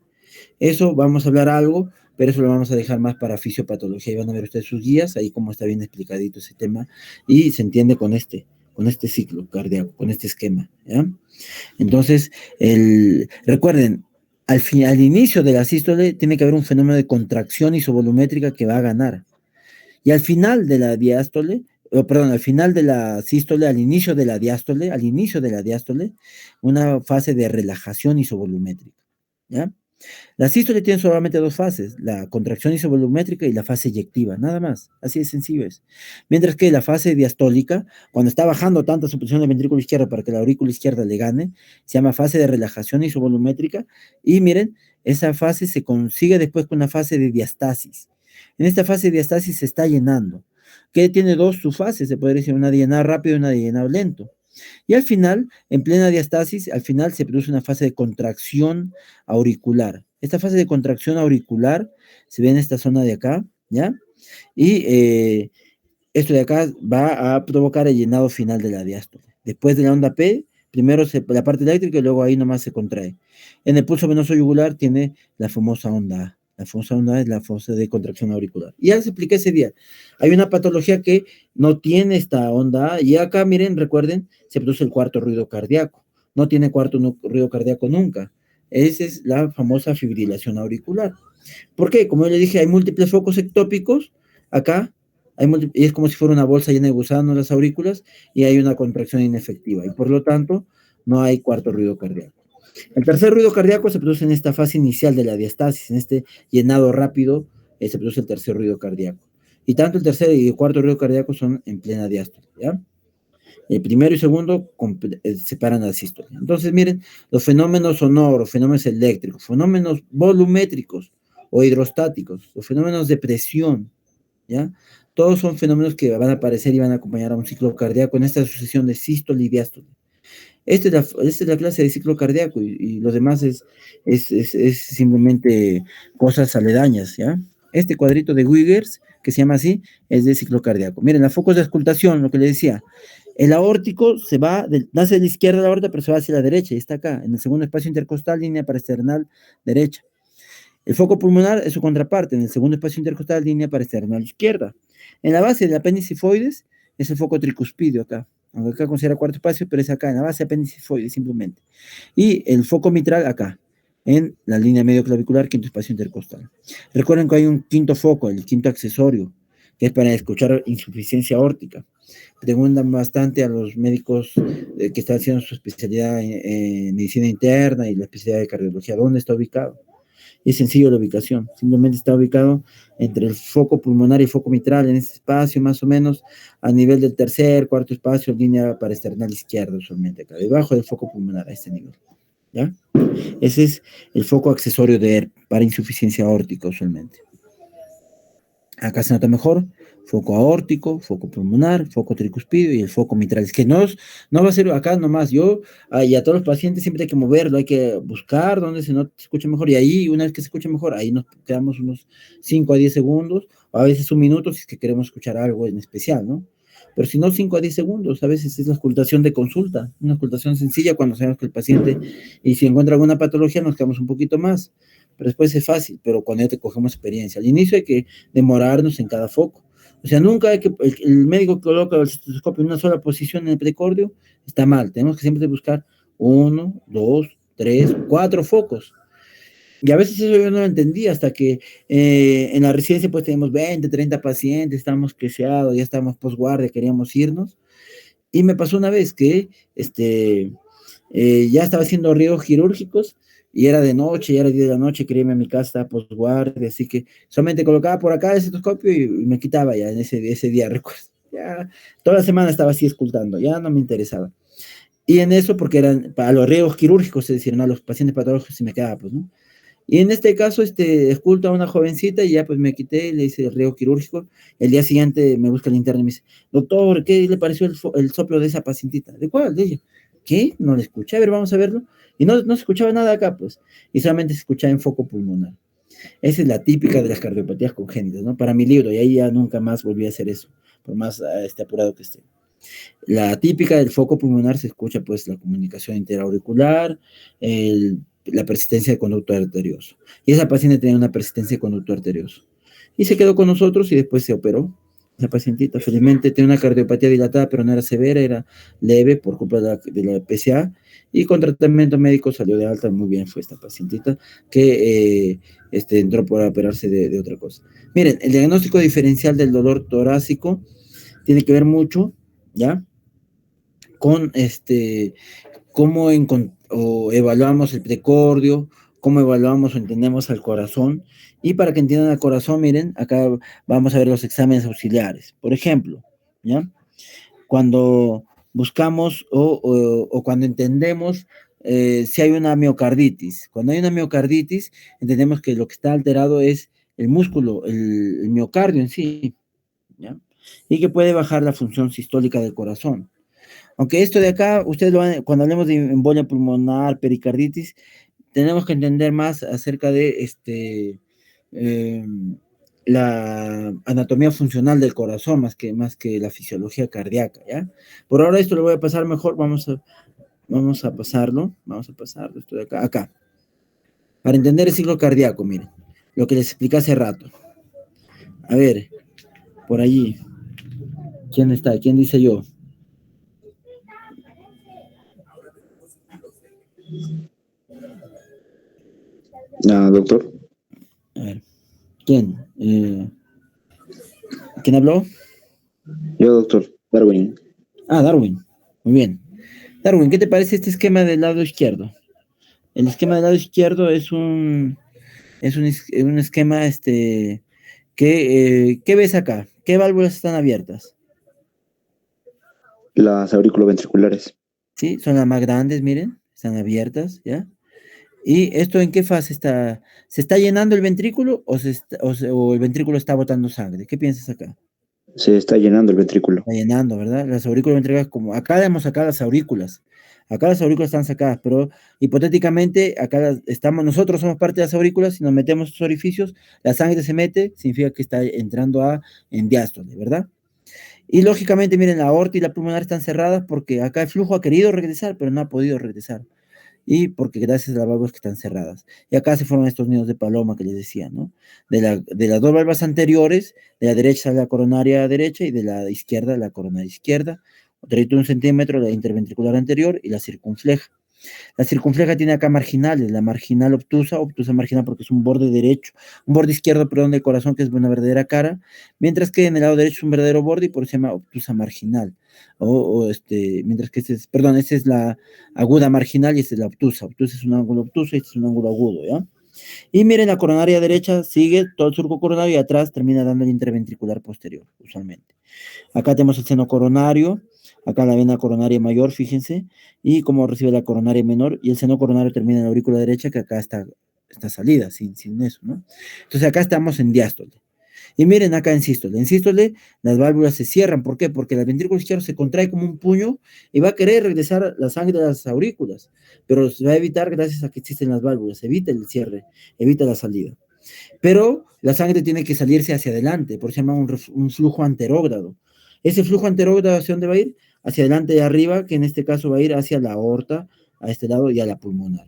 Eso vamos a hablar algo, pero eso lo vamos a dejar más para fisiopatología y van a ver ustedes sus guías, ahí cómo está bien explicadito ese tema y se entiende con este ciclo cardíaco, con este esquema, ¿ya? Entonces, recuerden, al inicio de la sístole tiene que haber un fenómeno de contracción isovolumétrica que va a ganar. Y al final de la diástole, al final de la sístole, al inicio de la diástole, una fase de relajación isovolumétrica, ¿ya? La sístole tiene solamente dos fases, la contracción isovolumétrica y la fase eyectiva, nada más, así de sencillo es. Mientras que la fase diastólica, cuando está bajando tanto su presión del ventrículo izquierdo para que la aurícula izquierda le gane, se llama fase de relajación isovolumétrica y miren, esa fase se consigue después con una fase de diastasis. En esta fase de diastasis se está llenando, que tiene dos subfases, se podría decir una de llenado rápido y una de llenado lento. Y al final, en plena diastasis, al final se produce una fase de contracción auricular. Esta fase de contracción auricular se ve en esta zona de acá, ¿ya? Y esto de acá va a provocar el llenado final de la diástole. Después de la onda P, primero la parte eléctrica y luego ahí nomás se contrae. En el pulso venoso yugular tiene la famosa onda A. La famosa onda es la fase de contracción auricular. Y ya les expliqué ese día. Hay una patología que no tiene esta onda A, y acá, miren, recuerden, se produce el cuarto ruido cardíaco. No tiene cuarto ruido cardíaco nunca. Esa es la famosa fibrilación auricular. ¿Por qué? Como yo le dije, hay múltiples focos ectópicos. Acá es como si fuera una bolsa llena de gusanos las aurículas y hay una contracción inefectiva. Y por lo tanto, no hay cuarto ruido cardíaco. El tercer ruido cardíaco se produce en esta fase inicial de la diastasis, en este llenado rápido, se produce el tercer ruido cardíaco. Y tanto el tercer y el cuarto ruido cardíaco son en plena diástole, ¿ya? El primero y segundo separan la sístole. Entonces, miren, los fenómenos sonoros, fenómenos eléctricos, fenómenos volumétricos o hidrostáticos, los fenómenos de presión, ¿ya? Todos son fenómenos que van a aparecer y van a acompañar a un ciclo cardíaco en esta sucesión de sístole y diástole. Esta es la clase de ciclo cardíaco y lo demás es simplemente cosas aledañas, ¿ya? Este cuadrito de Wiggers que se llama así, es de ciclo cardíaco. Miren, los focos de auscultación, lo que le decía, el aórtico nace de la izquierda de la aorta, pero se va hacia la derecha, y está acá, en el segundo espacio intercostal, línea parasternal derecha. El foco pulmonar es su contraparte, en el segundo espacio intercostal, línea parasternal izquierda. En la base del apéndice tifoides es el foco tricuspidio acá, aunque acá considera cuarto espacio, pero es acá, en la base apéndice tifoides simplemente. Y el foco mitral acá, en la línea medio clavicular, quinto espacio intercostal. Recuerden que hay un quinto foco, el quinto accesorio, que es para escuchar insuficiencia aórtica. Preguntan bastante a los médicos que están haciendo su especialidad en medicina interna y la especialidad de cardiología, ¿dónde está ubicado? Es sencillo la ubicación, simplemente está ubicado entre el foco pulmonar y el foco mitral, en ese espacio más o menos, a nivel del tercer, cuarto espacio, línea parasternal izquierda, usualmente acá, debajo del foco pulmonar, a este nivel, ¿ya? Ese es el foco accesorio de ERP, para insuficiencia aórtica, usualmente. Acá se nota mejor, foco aórtico, foco pulmonar, foco tricuspidio y el foco mitral. Es que no va a ser acá nomás. Y a todos los pacientes siempre hay que moverlo, hay que buscar dónde se escucha mejor. Y ahí, una vez que se escucha mejor, ahí nos quedamos unos 5 a 10 segundos, o a veces un minuto si es que queremos escuchar algo en especial, ¿no? Pero si no, 5 a 10 segundos, a veces es la auscultación de consulta, una auscultación sencilla cuando sabemos que el paciente, y si encuentra alguna patología, nos quedamos un poquito más. Pero después es fácil, pero cuando ya te cogemos experiencia. Al inicio hay que demorarnos en cada foco. O sea, nunca hay que, el médico que coloca el estetoscopio en una sola posición en el precordio, está mal. Tenemos que siempre buscar 1, 2, 3, 4 focos. Y a veces eso yo no lo entendía hasta que en la residencia pues tenemos 20, 30 pacientes, estamos quejeados, ya estamos posguardia, queríamos irnos. Y me pasó una vez que ya estaba haciendo riegos quirúrgicos y era de noche, ya era 10 de la noche, quería irme a mi casa posguardia, así que solamente colocaba por acá el estetoscopio y me quitaba ya en ese día, recuerdo. Ya, toda la semana estaba así escultando, ya no me interesaba. Y en eso, porque eran para los riegos quirúrgicos, es decir, no a los pacientes patológicos, y me quedaba, pues, ¿no? Y en este caso, esculto a una jovencita y ya pues me quité, le hice el riego quirúrgico. El día siguiente me busca el interno y me dice, doctor, ¿qué le pareció el soplo de esa pacientita? ¿De cuál? De ella. ¿Qué? No le escuché, a ver, vamos a verlo. Y no se escuchaba nada acá, pues. Y solamente se escuchaba en foco pulmonar. Esa es la típica de las cardiopatías congénitas, ¿no? Para mi libro, y ahí ya nunca más volví a hacer eso, por más apurado que esté. La típica del foco pulmonar se escucha pues la comunicación interauricular, la persistencia de conducto arterioso. Y esa paciente tenía una persistencia de conducto arterioso. Y se quedó con nosotros y después se operó. Esa pacientita felizmente tenía una cardiopatía dilatada, pero no era severa, era leve por culpa de la PCA. Y con tratamiento médico salió de alta, muy bien fue esta pacientita, que entró por operarse de otra cosa. Miren, el diagnóstico diferencial del dolor torácico tiene que ver mucho, ¿ya? Con cómo evaluamos el precordio, cómo evaluamos o entendemos al corazón. Y para que entiendan al corazón, miren, acá vamos a ver los exámenes auxiliares. Por ejemplo, ¿ya? Cuando buscamos o cuando entendemos si hay una miocarditis. Cuando hay una miocarditis, entendemos que lo que está alterado es el músculo, el miocardio en sí, ¿ya? Y que puede bajar la función sistólica del corazón. Aunque esto de acá, cuando hablemos de embolia pulmonar, pericarditis, tenemos que entender más acerca de eh, la anatomía funcional del corazón, más que la fisiología cardíaca, ¿ya? Por ahora esto lo voy a pasar mejor, vamos a pasarlo esto de acá. Para entender el ciclo cardíaco, miren, lo que les expliqué hace rato. A ver, por allí, ¿quién está? ¿Quién dice yo? Doctor. A ver, ¿quién? ¿Quién habló? Yo, doctor. Darwin. Darwin. Muy bien. Darwin, ¿qué te parece este esquema del lado izquierdo? El esquema del lado izquierdo es un esquema ¿qué ves acá? ¿Qué válvulas están abiertas? Las aurículo-ventriculares. Sí, son las más grandes, miren, están abiertas, ¿ya? ¿Y esto en qué fase está? ¿Se está llenando el ventrículo o el ventrículo está botando sangre? ¿Qué piensas acá? Se está llenando el ventrículo. Está llenando, ¿verdad? Las aurículas ventriculares, como acá hemos sacado las aurículas. Acá las aurículas están sacadas, pero hipotéticamente acá estamos, nosotros somos parte de las aurículas, si nos metemos en esos orificios, la sangre se mete, significa que está entrando en diástole, ¿verdad? Y lógicamente, miren, la aorta y la pulmonar están cerradas porque acá el flujo ha querido regresar, pero no ha podido regresar. Y porque gracias a las válvulas que están cerradas. Y acá se forman estos nidos de paloma que les decía, ¿no? De las dos válvulas anteriores, de la derecha la coronaria derecha y de la izquierda la coronaria izquierda, 31 centímetros la interventricular anterior y la circunfleja. La circunfleja tiene acá marginales, la marginal obtusa, obtusa marginal porque es un borde derecho, un borde izquierdo, perdón, del corazón que es una verdadera cara, mientras que en el lado derecho es un verdadero borde y por eso se llama obtusa marginal. Mientras que perdón, esta es la aguda marginal y esta es la obtusa. Obtusa es un ángulo obtuso y este es un ángulo agudo, ¿ya? Y miren, la coronaria derecha sigue todo el surco coronario y atrás termina dando el interventricular posterior, usualmente. Acá tenemos el seno coronario, acá la vena coronaria mayor, fíjense, y cómo recibe la coronaria menor, y el seno coronario termina en la aurícula derecha, que acá está salida, sin eso, ¿no? Entonces acá estamos en diástole. Y miren acá en sístole las válvulas se cierran, ¿por qué? Porque el ventrículo izquierdo se contrae como un puño y va a querer regresar la sangre a las aurículas, pero se va a evitar gracias a que existen las válvulas, evita el cierre, evita la salida. Pero la sangre tiene que salirse hacia adelante, por eso se llama un flujo anterógrado. Ese flujo anterógrado, ¿hacia dónde va a ir? Hacia adelante y arriba, que en este caso va a ir hacia la aorta, a este lado y a la pulmonar.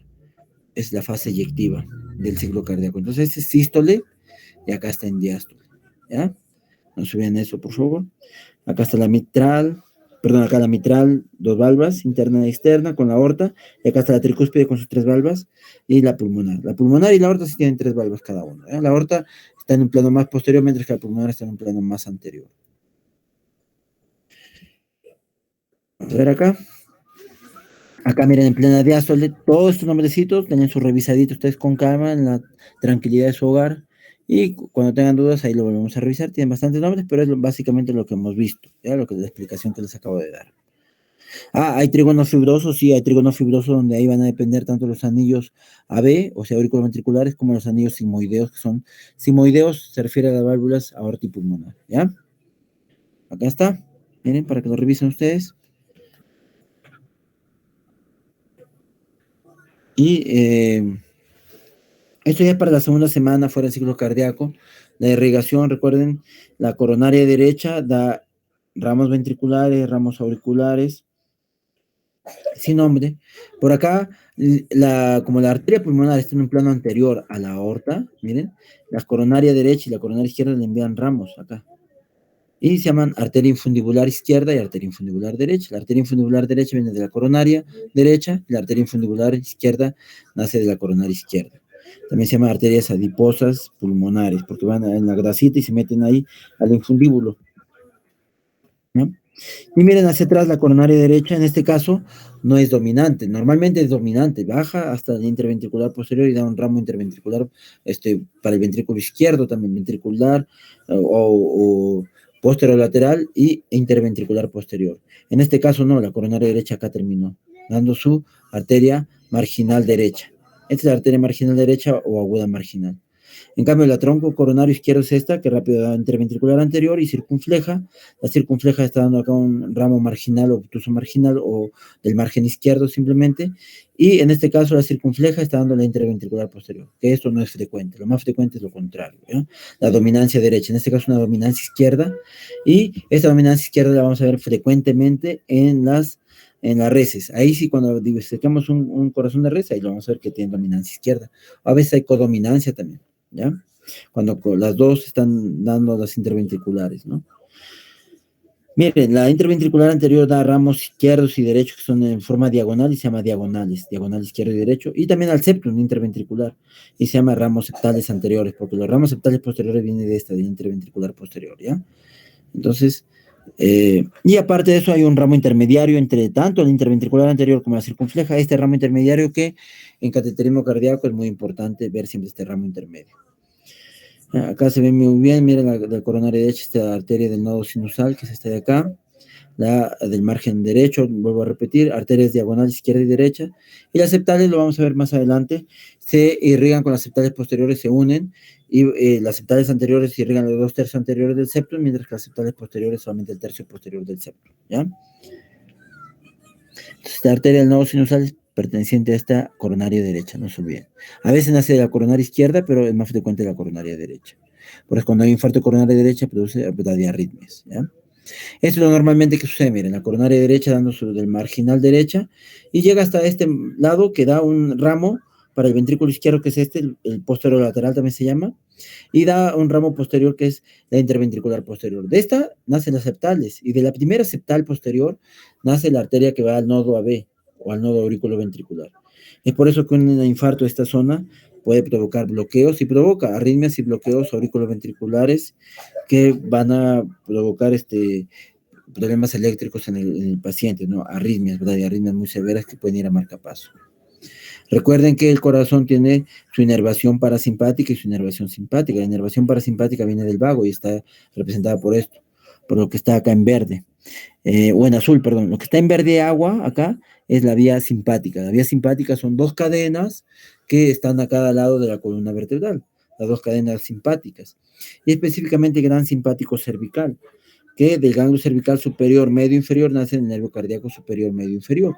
Es la fase eyectiva del ciclo cardíaco. Entonces, este es sístole y acá está en diástole. ¿Ya? No se vean eso, por favor. Acá está la mitral, perdón, acá la mitral, dos valvas, interna y externa, con la aorta, y acá está la tricúspide con sus tres valvas, y la pulmonar. La pulmonar y la aorta sí tienen tres valvas cada uno. La aorta está en un plano más posterior, mientras que la pulmonar está en un plano más anterior. Vamos a ver acá. Acá miren, en plena diástole, todos estos nombrecitos, tienen su revisadito ustedes con calma, en la tranquilidad de su hogar. Y cuando tengan dudas, ahí lo volvemos a revisar. Tienen bastantes nombres, pero es básicamente lo que hemos visto, ¿ya? Lo que la explicación que les acabo de dar. Hay trígonos fibrosos, sí, hay trígonos fibrosos donde ahí van a depender tanto los anillos AB, o sea, auriculoventriculares, como los anillos simoideos, que son simoideos, se refiere a las válvulas aorta y pulmonar, ¿ya? Acá está, miren, para que lo revisen ustedes. Y esto ya es para la segunda semana fuera del ciclo cardíaco. La irrigación, recuerden, la coronaria derecha da ramos ventriculares, ramos auriculares, sin nombre. Por acá, como la arteria pulmonar está en un plano anterior a la aorta, miren, la coronaria derecha y la coronaria izquierda le envían ramos acá. Y se llaman arteria infundibular izquierda y arteria infundibular derecha. La arteria infundibular derecha viene de la coronaria derecha y la arteria infundibular izquierda nace de la coronaria izquierda. También se llaman arterias adiposas pulmonares porque van en la grasita y se meten ahí al infundíbulo, ¿no? Y miren hacia atrás la coronaria derecha, en este caso no es dominante, normalmente es dominante, baja hasta el interventricular posterior y da un ramo interventricular para el ventrículo izquierdo, también ventricular o posterolateral y interventricular posterior. En este caso no, la coronaria derecha acá terminó, dando su arteria marginal derecha. Esta es la arteria marginal derecha o aguda marginal. En cambio, la tronco coronario izquierdo es esta, que rápido da interventricular anterior y circunfleja. La circunfleja está dando acá un ramo marginal, obtuso marginal o del margen izquierdo simplemente. Y en este caso, la circunfleja está dando la interventricular posterior, que esto no es frecuente. Lo más frecuente es lo contrario, ¿ya? La dominancia derecha, en este caso, una dominancia izquierda. Y esta dominancia izquierda la vamos a ver frecuentemente en las reses. Ahí sí, cuando disecamos un corazón de res, ahí lo vamos a ver que tiene dominancia izquierda. A veces hay codominancia también, ¿ya? Cuando las dos están dando las interventriculares, ¿no? Miren, la interventricular anterior da ramos izquierdos y derechos que son en forma diagonal y se llama diagonales, diagonal izquierdo y derecho, y también al septum interventricular, y se llama ramos septales anteriores, porque los ramos septales posteriores vienen de esta, de interventricular posterior, ¿ya? Entonces, y aparte de eso hay un ramo intermediario entre tanto el interventricular anterior como la circunfleja, este ramo intermediario que en cateterismo cardíaco es muy importante ver siempre este ramo intermedio. Acá se ve muy bien, miren la coronaria derecha, esta arteria del nodo sinusal, que es esta de acá. la del margen derecho, vuelvo a repetir, arterias diagonales izquierda y derecha, y las septales, lo vamos a ver más adelante, se irrigan con las septales posteriores, se unen, y las septales anteriores irrigan los 2/3 anteriores del septum, mientras que las septales posteriores solamente el tercio posterior del septum, ¿ya? Entonces, la arteria del nodo sinusal es perteneciente a esta coronaria derecha, no se olviden. A veces nace de la coronaria izquierda, pero es más frecuente la coronaria derecha. Por eso cuando hay infarto de coronaria derecha, produce arritmias, ¿ya? Esto es lo normalmente que sucede, miren, la coronaria derecha dando del marginal derecha y llega hasta este lado que da un ramo para el ventrículo izquierdo, que es este, el posterior lateral también se llama, y da un ramo posterior que es la interventricular posterior. De esta nacen las septales, y de la primera septal posterior nace la arteria que va al nodo AB, o al nodo auriculoventricular. Es por eso que un infarto de esta zona puede provocar bloqueos, y provoca arritmias y bloqueos auriculoventriculares que van a provocar problemas eléctricos en el paciente, ¿no? Arritmias, ¿verdad? Y arritmias muy severas que pueden ir a marcapaso. Recuerden que el corazón tiene su inervación parasimpática y su inervación simpática. La inervación parasimpática viene del vago y está representada por esto, por lo que está acá en verde, o en azul, perdón. Lo que está en verde agua acá es la vía simpática. La vía simpática son dos cadenas que están a cada lado de la columna vertebral, las dos cadenas simpáticas, y específicamente el gran simpático cervical, que del ganglio cervical superior, medio, inferior, nace el nervio cardíaco superior, medio, inferior.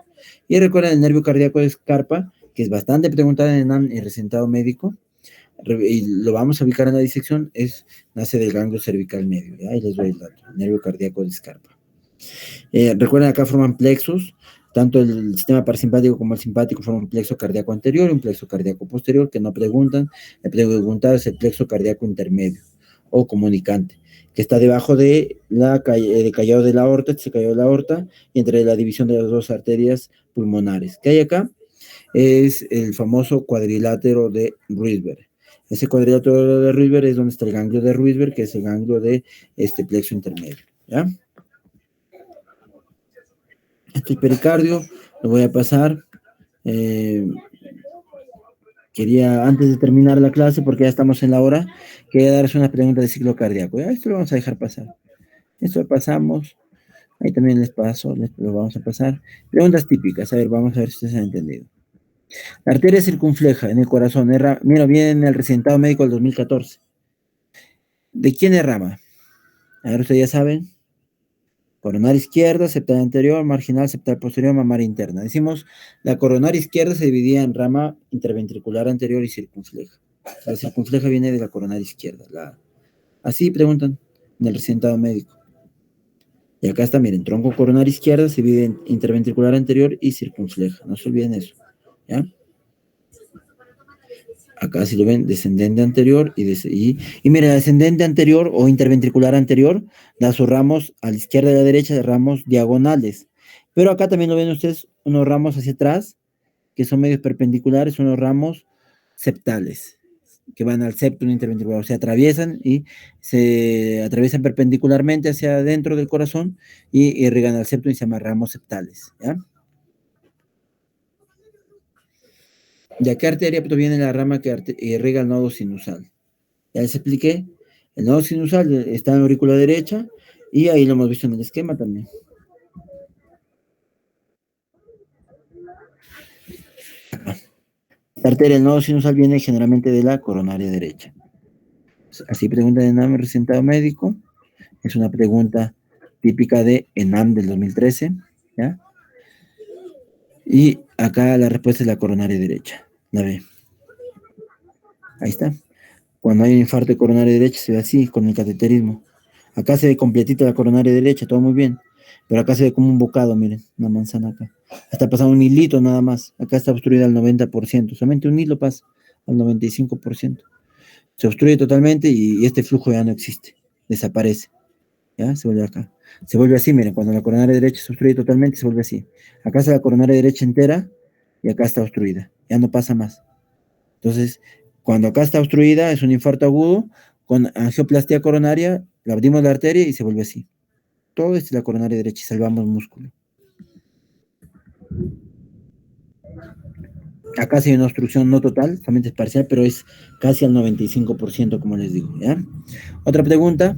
Y recuerden el nervio cardíaco de Scarpa, que es bastante preguntado en el recentado médico, y lo vamos a ubicar en la disección, nace del ganglio cervical medio, ¿ya? Ahí les doy el dato, nervio cardíaco de Scarpa. Recuerden, acá forman plexos, tanto el sistema parasimpático como el simpático forman un plexo cardíaco anterior y un plexo cardíaco posterior, que no preguntan, el preguntado es el plexo cardíaco intermedio, o comunicante, que está debajo de callado de la aorta, se cayó de la aorta, y entre la división de las dos arterias pulmonares. ¿Qué hay acá? Es el famoso cuadrilátero de Rydberg. Ese cuadrilátero de Rydberg es donde está el ganglio de Rydberg, que es el ganglio de este plexo intermedio, ¿ya? Este pericardio lo voy a pasar. Quería, antes de terminar la clase, porque ya estamos en la hora, quería darles una pregunta de ciclo cardíaco. ¿Ya? Esto lo vamos a dejar pasar. Esto lo pasamos. Ahí también les paso, lo vamos a pasar. Preguntas típicas. A ver, vamos a ver si ustedes han entendido. La arteria circunfleja en el corazón. Mira, viene en el recentado médico del 2014. ¿De quién es rama? A ver, ustedes ya saben. Coronaria izquierda, septal anterior, marginal, septal posterior, mamaria interna. Decimos, la coronaria izquierda se dividía en rama interventricular anterior y circunfleja. La circunfleja viene de la coronaria izquierda. Así preguntan en el recentado médico. Y acá está, miren, tronco coronaria izquierda se divide en interventricular anterior y circunfleja. No se olviden eso, ¿ya? Acá si lo ven, descendente anterior y mira, descendente anterior o interventricular anterior da sus ramos a la izquierda y a la derecha de ramos diagonales. Pero acá también lo ven ustedes, unos ramos hacia atrás, que son medios perpendiculares, unos ramos septales, que van al septum interventricular, o sea, se atraviesan perpendicularmente hacia adentro del corazón y irrigan al septum y se llaman ramos septales, ¿ya? ¿De qué arteria proviene la rama que irriga el nodo sinusal? Ya les expliqué, el nodo sinusal está en la aurícula derecha y ahí lo hemos visto en el esquema también. La arteria del nodo sinusal viene generalmente de la coronaria derecha. Así pregunta de ENAM recentado médico. Es una pregunta típica de ENAM del 2013, ¿ya? Y acá la respuesta es la coronaria derecha, la B. Ahí está. Cuando hay un infarto de coronaria derecha se ve así, con el cateterismo. Acá se ve completita la coronaria derecha, todo muy bien. Pero acá se ve como un bocado, miren, una manzana acá. Está pasando un hilito nada más. Acá está obstruida al 90%. Solamente un hilo pasa al 95%. Se obstruye totalmente y este flujo ya no existe. Desaparece. ¿Ya? Se vuelve acá. Se vuelve así, miren, cuando la coronaria derecha se obstruye totalmente, se vuelve así. Acá está la coronaria derecha entera y acá está obstruida. Ya no pasa más. Entonces, cuando acá está obstruida, es un infarto agudo, con angioplastia coronaria, le abrimos la arteria y se vuelve así. Todo esto es la coronaria derecha y salvamos músculo. Acá sí hay una obstrucción no total, solamente es parcial, pero es casi al 95%, como les digo, ¿ya? Otra pregunta.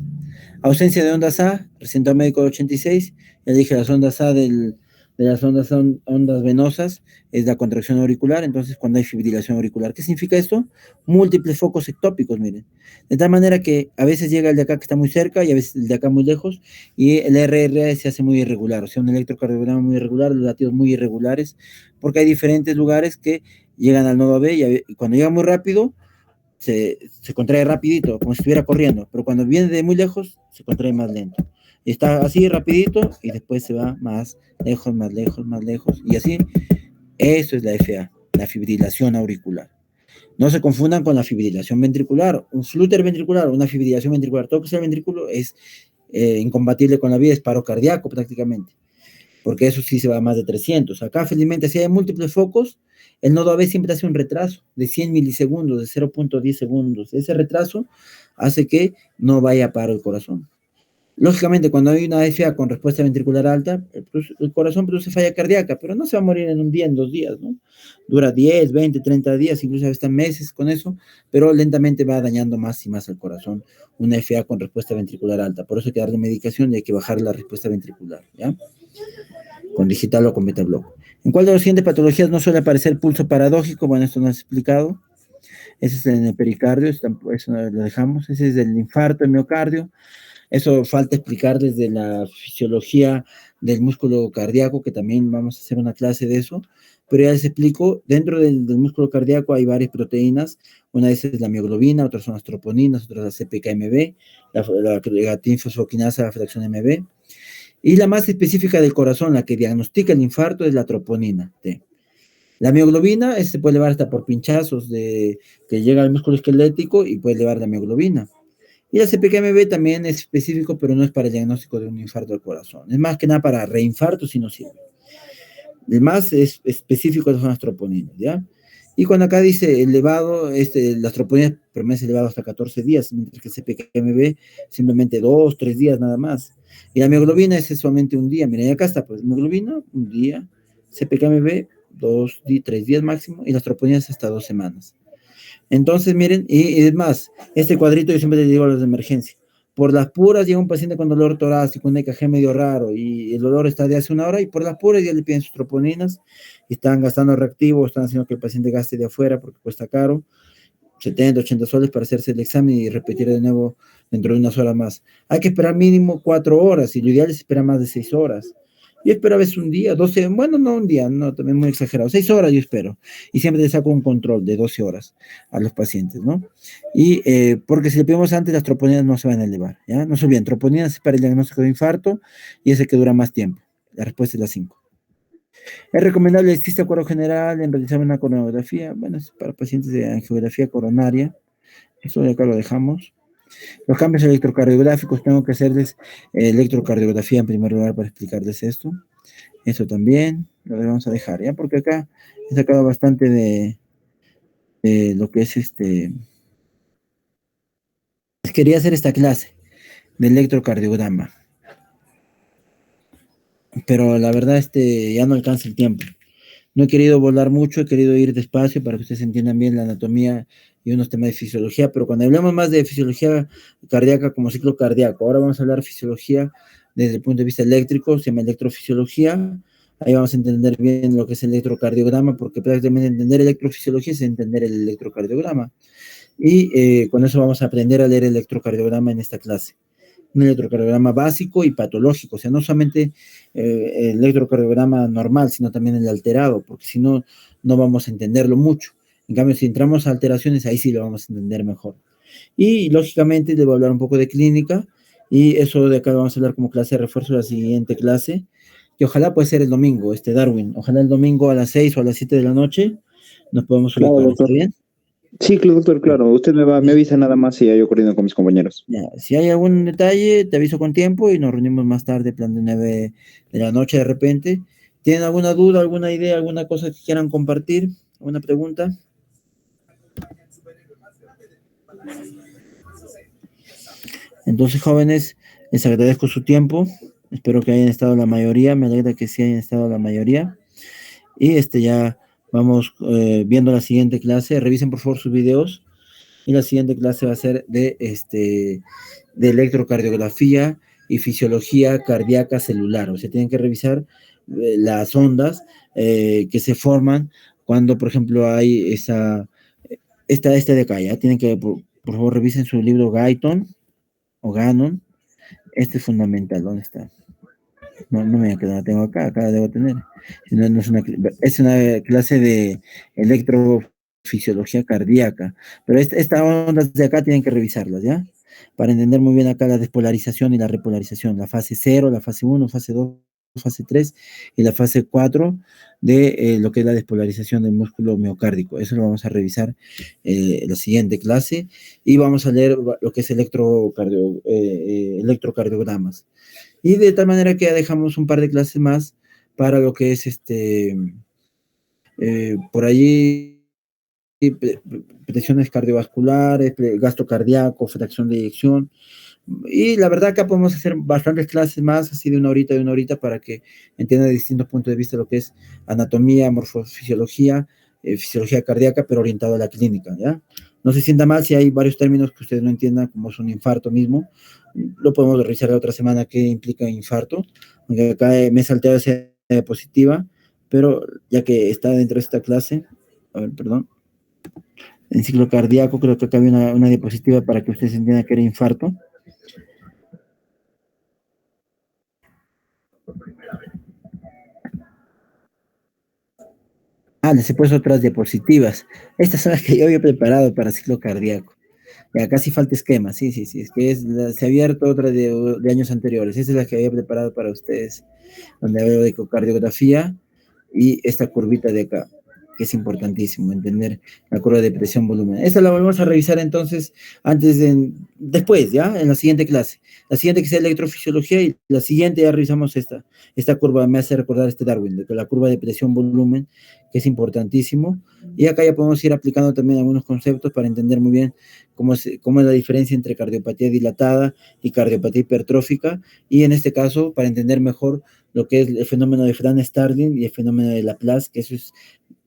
Ausencia de ondas A, reciente médico 86, ya dije las ondas A de las ondas venosas es la contracción auricular, entonces cuando hay fibrilación auricular. ¿Qué significa esto? Múltiples focos ectópicos, miren. De tal manera que a veces llega el de acá que está muy cerca y a veces el de acá muy lejos y el RRA se hace muy irregular, o sea, un electrocardiograma muy irregular, los latidos muy irregulares, porque hay diferentes lugares que llegan al nodo B y cuando llega muy rápido se contrae rapidito, como si estuviera corriendo, pero cuando viene de muy lejos, se contrae más lento. Y está así rapidito y después se va más lejos, más lejos, más lejos, y así, eso es la FA, la fibrilación auricular. No se confundan con la fibrilación ventricular, un flúter ventricular, una fibrilación ventricular, todo que sea ventrículo es incompatible con la vida, es paro cardíaco prácticamente, porque eso sí se va a más de 300. Acá, felizmente, si hay múltiples focos, el nodo AB siempre hace un retraso de 100 milisegundos, de 0.10 segundos. Ese retraso hace que no vaya a paro el corazón. Lógicamente, cuando hay una FA con respuesta ventricular alta, el corazón produce falla cardíaca, pero no se va a morir en un día, en 2 días, ¿no? Dura 10, 20, 30 días, incluso hasta meses con eso, pero lentamente va dañando más y más al corazón una FA con respuesta ventricular alta. Por eso hay que darle medicación y hay que bajar la respuesta ventricular, ¿ya? Con digital o con beta block. ¿En cuál de las siguientes patologías no suele aparecer pulso paradójico? Bueno, esto no has explicado. Ese es en el pericardio, eso lo dejamos. Ese es el infarto, el miocardio. Eso falta explicar desde la fisiología del músculo cardíaco, que también vamos a hacer una clase de eso. Pero ya les explico, dentro del músculo cardíaco hay varias proteínas. Una de esas es la mioglobina, otras son las troponinas, otras la CPKMB, la creatinfosfoquinasa fracción MB. Y la más específica del corazón, la que diagnostica el infarto, es la troponina T. La mioglobina se puede elevar hasta por pinchazos que llega al músculo esquelético y puede elevar la mioglobina. Y la CPKMB también es específico, pero no es para el diagnóstico de un infarto del corazón. Es más que nada para reinfarto si no sirve. El más específico son las troponinas, ¿ya? Y cuando acá dice elevado, las troponinas permanecen elevado hasta 14 días, mientras que el CPKMB simplemente 2, 3 días nada más. Y la mioglobina es solamente un día. Miren, acá está, pues, mioglobina, un día, CPKMB, 2, 3 días máximo, y las troponinas hasta 2 semanas. Entonces, miren, y es más, este cuadrito yo siempre les digo a los de emergencia. Por las puras llega un paciente con dolor torácico, un EKG medio raro, y el dolor está de hace una hora, y por las puras ya le piden sus troponinas, y están gastando reactivo, están haciendo que el paciente gaste de afuera porque cuesta caro, 70, 80 soles para hacerse el examen y repetir de nuevo dentro de unas horas más. Hay que esperar mínimo 4 horas, y lo ideal es esperar más de 6 horas. Yo espero a veces un día, 12, bueno, no un día, no, también muy exagerado, 6 horas yo espero, y siempre le saco un control de 12 horas a los pacientes, ¿no? Y porque si le pedimos antes, las troponinas no se van a elevar, ¿ya? No se olviden, troponinas es para el diagnóstico de infarto, y es el que dura más tiempo. La respuesta es la 5. Es recomendable, existe acuerdo general en realizar una coronografía, bueno, es para pacientes de angiografía coronaria, eso de acá lo dejamos. Los cambios electrocardiográficos, tengo que hacerles electrocardiografía en primer lugar para explicarles esto. Eso también lo vamos a dejar, ¿ya? Porque acá he sacado bastante de lo que es Quería hacer esta clase de electrocardiograma, pero la verdad ya no alcanza el tiempo. No he querido volar mucho, he querido ir despacio para que ustedes entiendan bien la anatomía y unos temas de fisiología, pero cuando hablemos más de fisiología cardíaca como ciclo cardíaco, ahora vamos a hablar de fisiología desde el punto de vista eléctrico, se llama electrofisiología, ahí vamos a entender bien lo que es el electrocardiograma, porque prácticamente entender electrofisiología es entender el electrocardiograma, y con eso vamos a aprender a leer el electrocardiograma en esta clase. Un electrocardiograma básico y patológico, o sea, no solamente el electrocardiograma normal, sino también el alterado, porque si no, no vamos a entenderlo mucho. En cambio, si entramos a alteraciones, ahí sí lo vamos a entender mejor. Y, lógicamente, les voy a hablar un poco de clínica, y eso de acá lo vamos a hablar como clase de refuerzo de la siguiente clase, que ojalá puede ser el domingo, Darwin, ojalá el domingo a las 6 o a las 7 de la noche nos podemos Claro, ubicar, ¿está doctor. bien? Sí, doctor, claro. Usted me avisa nada más y ya yo corriendo con mis compañeros. Ya, si hay algún detalle, te aviso con tiempo y nos reunimos más tarde, plan de 9 de la noche de repente. ¿Tienen alguna duda, alguna idea, alguna cosa que quieran compartir? ¿Alguna pregunta? Entonces, jóvenes, les agradezco su tiempo. Espero que hayan estado la mayoría. Me alegra que sí hayan estado la mayoría. Y ya vamos viendo la siguiente clase. Revisen por favor sus videos. y la siguiente clase va a ser de electrocardiografía y fisiología cardíaca celular. O sea, tienen que revisar las ondas que se forman cuando, por ejemplo, hay esta de acá, ¿ya? Tienen que, por favor, revisen su libro Guyton o Gannon. Este es fundamental. ¿Dónde está? No, no me quedo, la tengo acá, acá debo tener. No, no es una clase de electrofisiología cardíaca, pero estas ondas de acá tienen que revisarlas, ¿ya? Para entender muy bien acá la despolarización y la repolarización, la fase 0, la fase 1, fase 2, fase 3 y la fase 4 de lo que es la despolarización del músculo miocárdico. Eso lo vamos a revisar en la siguiente clase y vamos a leer lo que es electrocardiogramas. Y de tal manera que ya dejamos un par de clases más para lo que es por allí, presiones cardiovasculares, gasto cardíaco, fracción de eyección. Y la verdad acá podemos hacer bastantes clases más, así de una horita, para que entiendan de distintos puntos de vista lo que es anatomía, morfofisiología, fisiología cardíaca, pero orientado a la clínica, ¿ya? No se sienta mal si hay varios términos que ustedes no entiendan, como es un infarto mismo. Lo podemos revisar la otra semana qué implica infarto, aunque acá me he salteado esa diapositiva, pero ya que está dentro de esta clase, a ver, perdón, en ciclo cardíaco creo que acá había una diapositiva para que ustedes entiendan qué era infarto. Ah, les he puesto otras diapositivas. Estas son las que yo había preparado para ciclo cardíaco. Ya, casi falta esquema, sí, sí, sí. Es que se ha abierto otra de años anteriores. Esta es la que había preparado para ustedes, donde hablo de ecocardiografía y esta curvita de acá, que es importantísimo, entender la curva de presión-volumen. Esta la volvemos a revisar entonces después, ¿ya? En la siguiente clase. La siguiente que sea electrofisiología y la siguiente ya revisamos esta curva, me hace recordar Darwin, de la curva de presión-volumen, que es importantísimo. Y acá ya podemos ir aplicando también algunos conceptos para entender muy bien cómo es la diferencia entre cardiopatía dilatada y cardiopatía hipertrófica, y en este caso, para entender mejor lo que es el fenómeno de Fran-Starling y el fenómeno de Laplace, que eso es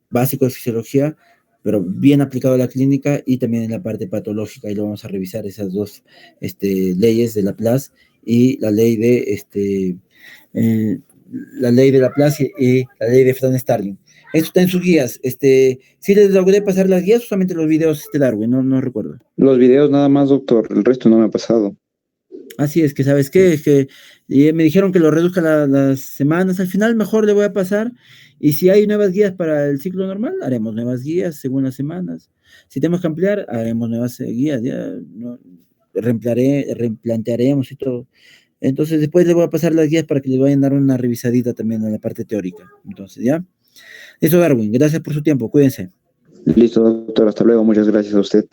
básico de fisiología, pero bien aplicado a la clínica y también en la parte patológica, y lo vamos a revisar esas dos leyes de Laplace y la ley de Laplace y la ley de Fran-Starling. Esto está en sus guías. ¿Sí les logré pasar las guías o solamente los videos Darwin? No recuerdo. Los videos nada más, doctor, el resto no me ha pasado. Así es que, ¿sabes qué? Es que me dijeron que lo reduzca las semanas. Al final mejor le voy a pasar. Y si hay nuevas guías para el ciclo normal, haremos nuevas guías según las semanas. Si tenemos que ampliar, haremos nuevas guías. Ya replantearemos y todo. Entonces después le voy a pasar las guías para que les vayan a dar una revisadita también en la parte teórica. Entonces, ¿ya? Eso, Darwin. Gracias por su tiempo. Cuídense. Listo, doctor, hasta luego. Muchas gracias a usted.